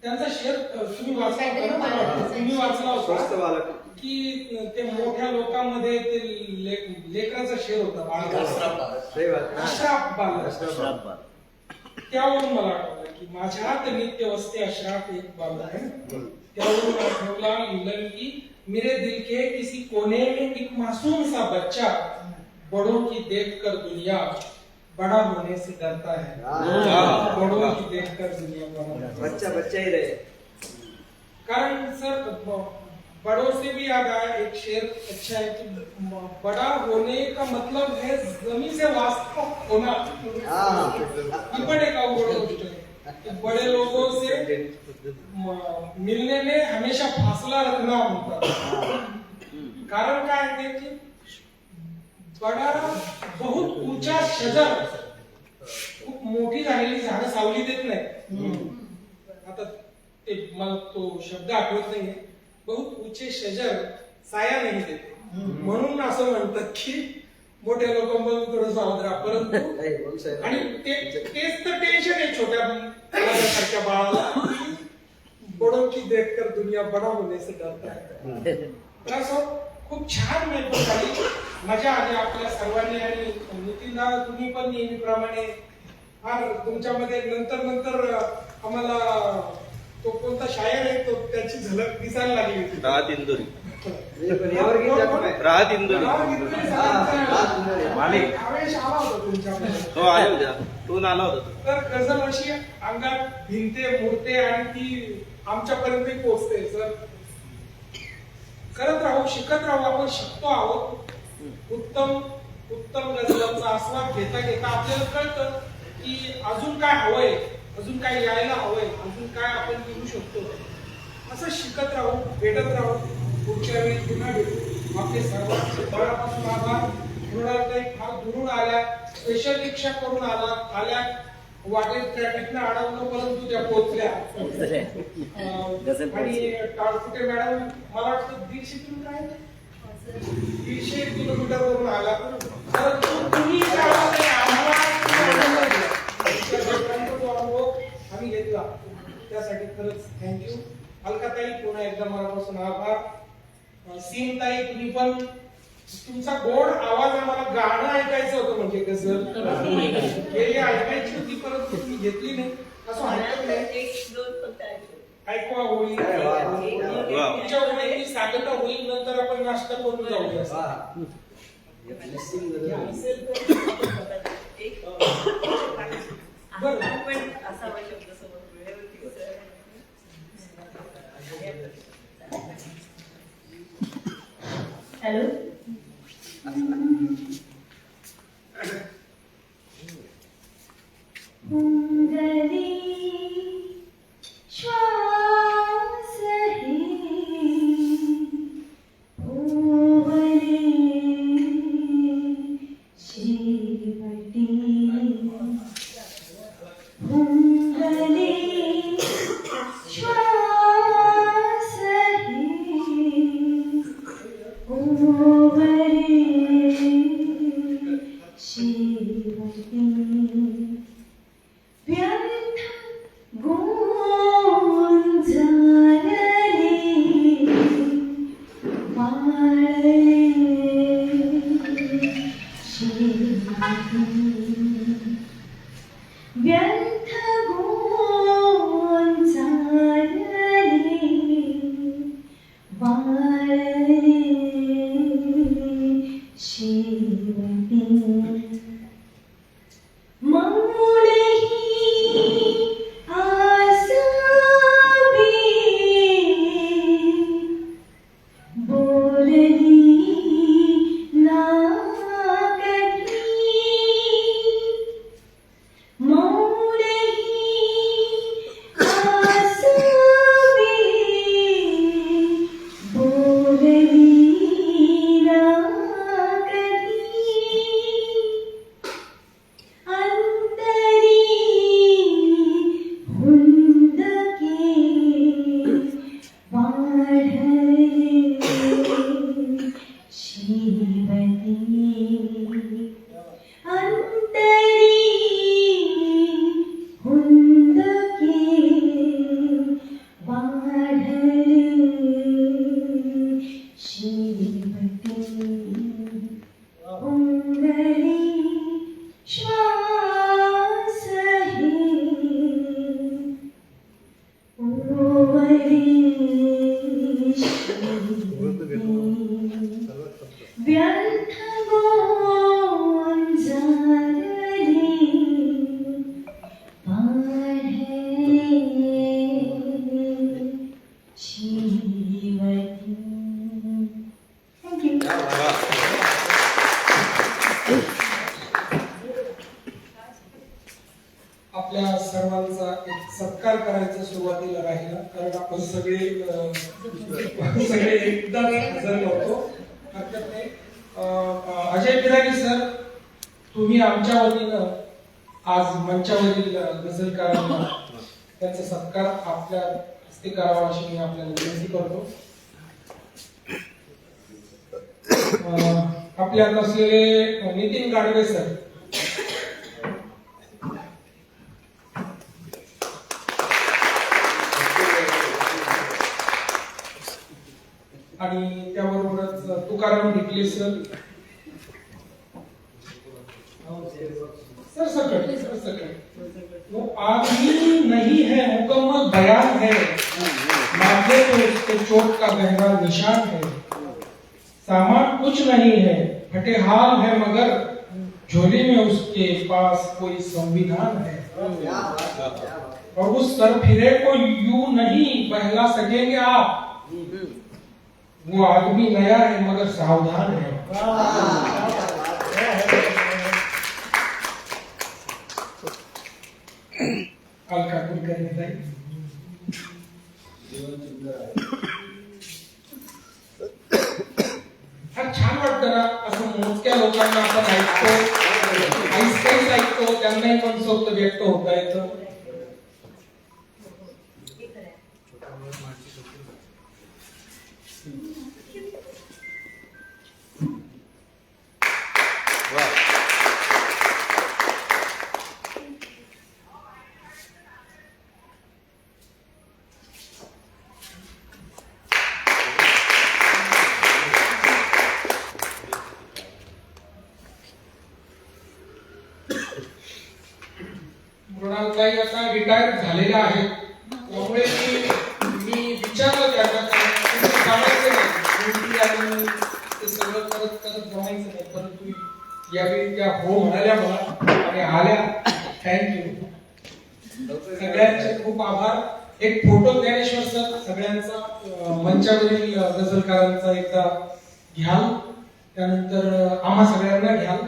त्यांचा शेर तुम्ही वाचला होता ना? तुम्ही वाचला होता की ते मोठ्या लोकांमध्ये ते लेकराचा शेर होता अशराफ बालक. त्यावरून मला आठवलं की माझ्यात नित्य वसते अशराफ एक बालक आहे. त्यावरून आठवला लिहिलं की मेरे दिल के किसी कोने में एक मासूम सा बच्चा बड़ों की देखकर दुनिया बड़ा होने से डरता है. बड़ों की देखकर दुनिया बड़ा बच्चा ही रहे. कारण सर बड़ों से भी याद आया एक शेर अच्छा है कि बड़ा होने का मतलब है जमीन से वास्तव होना. ये पण एक अवघड गोष्ट है कि बड़े लोगों से मिलने में हमेशा फासला रखना होता है. कारण काय है कि बड़ा बहुत ऊंचा शजर, खूप मोठी झालेली झाडं सावली देत नाही. आता ते मला तो शब्द आठवत नाहीये. बहुत ऊंचे शजर साया नाही देते, म्हणून असं म्हणतात की मोठ्या लोकांपासून थोडं सावध राहा. परंतु आणि तेच तर टेन्शन आहे छोट्या सारख्या बाळाला, बड़ों की देखकर दुनिया बड़ा होने से डरता है. खूप छान मेहनत झाली, मजा आली आपल्या सर्वांनी. आणि नितीनदा तुम्ही पण नेहमीप्रमाणे फार तुमच्यामध्ये नंतर आम्हाला तो कोणता शायर आहे तो त्याची झलक दिसायला लागली होती. राहत इंदोरी मालिक आवेश आला होता तुमच्यामध्ये. हो आला होता, तो आला होता. तर गझल अशी अंगात भिनते मुरते आणि ती आमच्यापर्यंत पोहोचते. सर करत राहू, शिकत राहू, आपण शिकतो आहोत. उत्तम गझलांचा आस्वाद घेता घेता आपल्याला कळतं की अजून काय हवंय, अजून काय यायला हवंय, अजून काय आपण करू शकतो. असं शिकत राहू, भेटत राहू. पुढच्या वेळी पुन्हा भेटू. आपले सर्वांचे मनापासून आभार. मृणालताई फार दुरून आल्या, स्पेशल रिक्षा करून आल्या. वाटेत ट्रॅफिकनं अडवलं परंतु त्या पोहोचल्या. आणि टाळकुटे मॅडम मला वाटतं 150 किलोमीटर आहे, 150 किलोमीटर वरून आला. परंतु तुम्ही आम्ही घेतला त्यासाठी खरंच थँक्यू. अलकाताई पुन्हा एकदा मनापासून आभार. सीनताई तुम्ही पण, तुमचा गोड आवाज आम्हाला गाणं ऐकायचं होतं म्हणजे गझल हे ऐकायची होती परंतु तुम्ही घेतली नाही. असं ऐकत नाही, ऐकवा होईल तुमच्या ओळी सांगता होईल. नंतर आपण नाश्ता करून जाऊया. हॅलो. श्वास व्यर्थ गोंचारले वाळले शेवटी मौनही आसावी बोलली ना कधी आपल्या सर्वांचा एक सत्कार करायचा सुरुवातीला राहिला, कारण आपण सगळे एकदा हजर होतो. हरकत नाही. अजय बिरागी सर, तुम्ही आमच्या वतीनं आज मंचावरील गझलकारांना त्यांचा सत्कार आपल्या हस्ते करावा अशी मी आपल्याला विनंती करतो. आपल्यात असलेले नितीन गाडवे सर, आणि त्याबरोबरच तुकाराम ढिकले सर, वो आदमी नहीं है मुकम्मल बयान है, माथे तो उसके चोट का गहरा निशान है, सामान कुछ नहीं है फटे हाल है मगर झोली में उसके पास कोई संविधान है, और उस सरफिरे को यूं नहीं बहला सकेंगे आप, वो आदमी नया है मगर सावधान है. अलका कुलकर्णी ताई. फार छान वाटतं ना, असं मोजक्या लोकांना आपण ऐकतो, ऐकतोच ऐकतो, त्यांनाही मनसोक्त व्यक्त होता येतं. मृणालताई आता रिटायर झालेल्या आहेत, त्यामुळे मी विचारलं त्यांना सांगायचं नाही आणि ते सगळं करत करत जमायचं नाही, परंतु यावेळी त्या हो म्हणाल्या मला आणि आल्या. थँक्यू. सगळ्यांचे खूप आभार. एक फोटो ज्ञानेश्वर सर सगळ्यांचा मंचावरील गझलकारांचा एकदा घ्याल, त्यानंतर आम्हा सगळ्यांना घ्याल.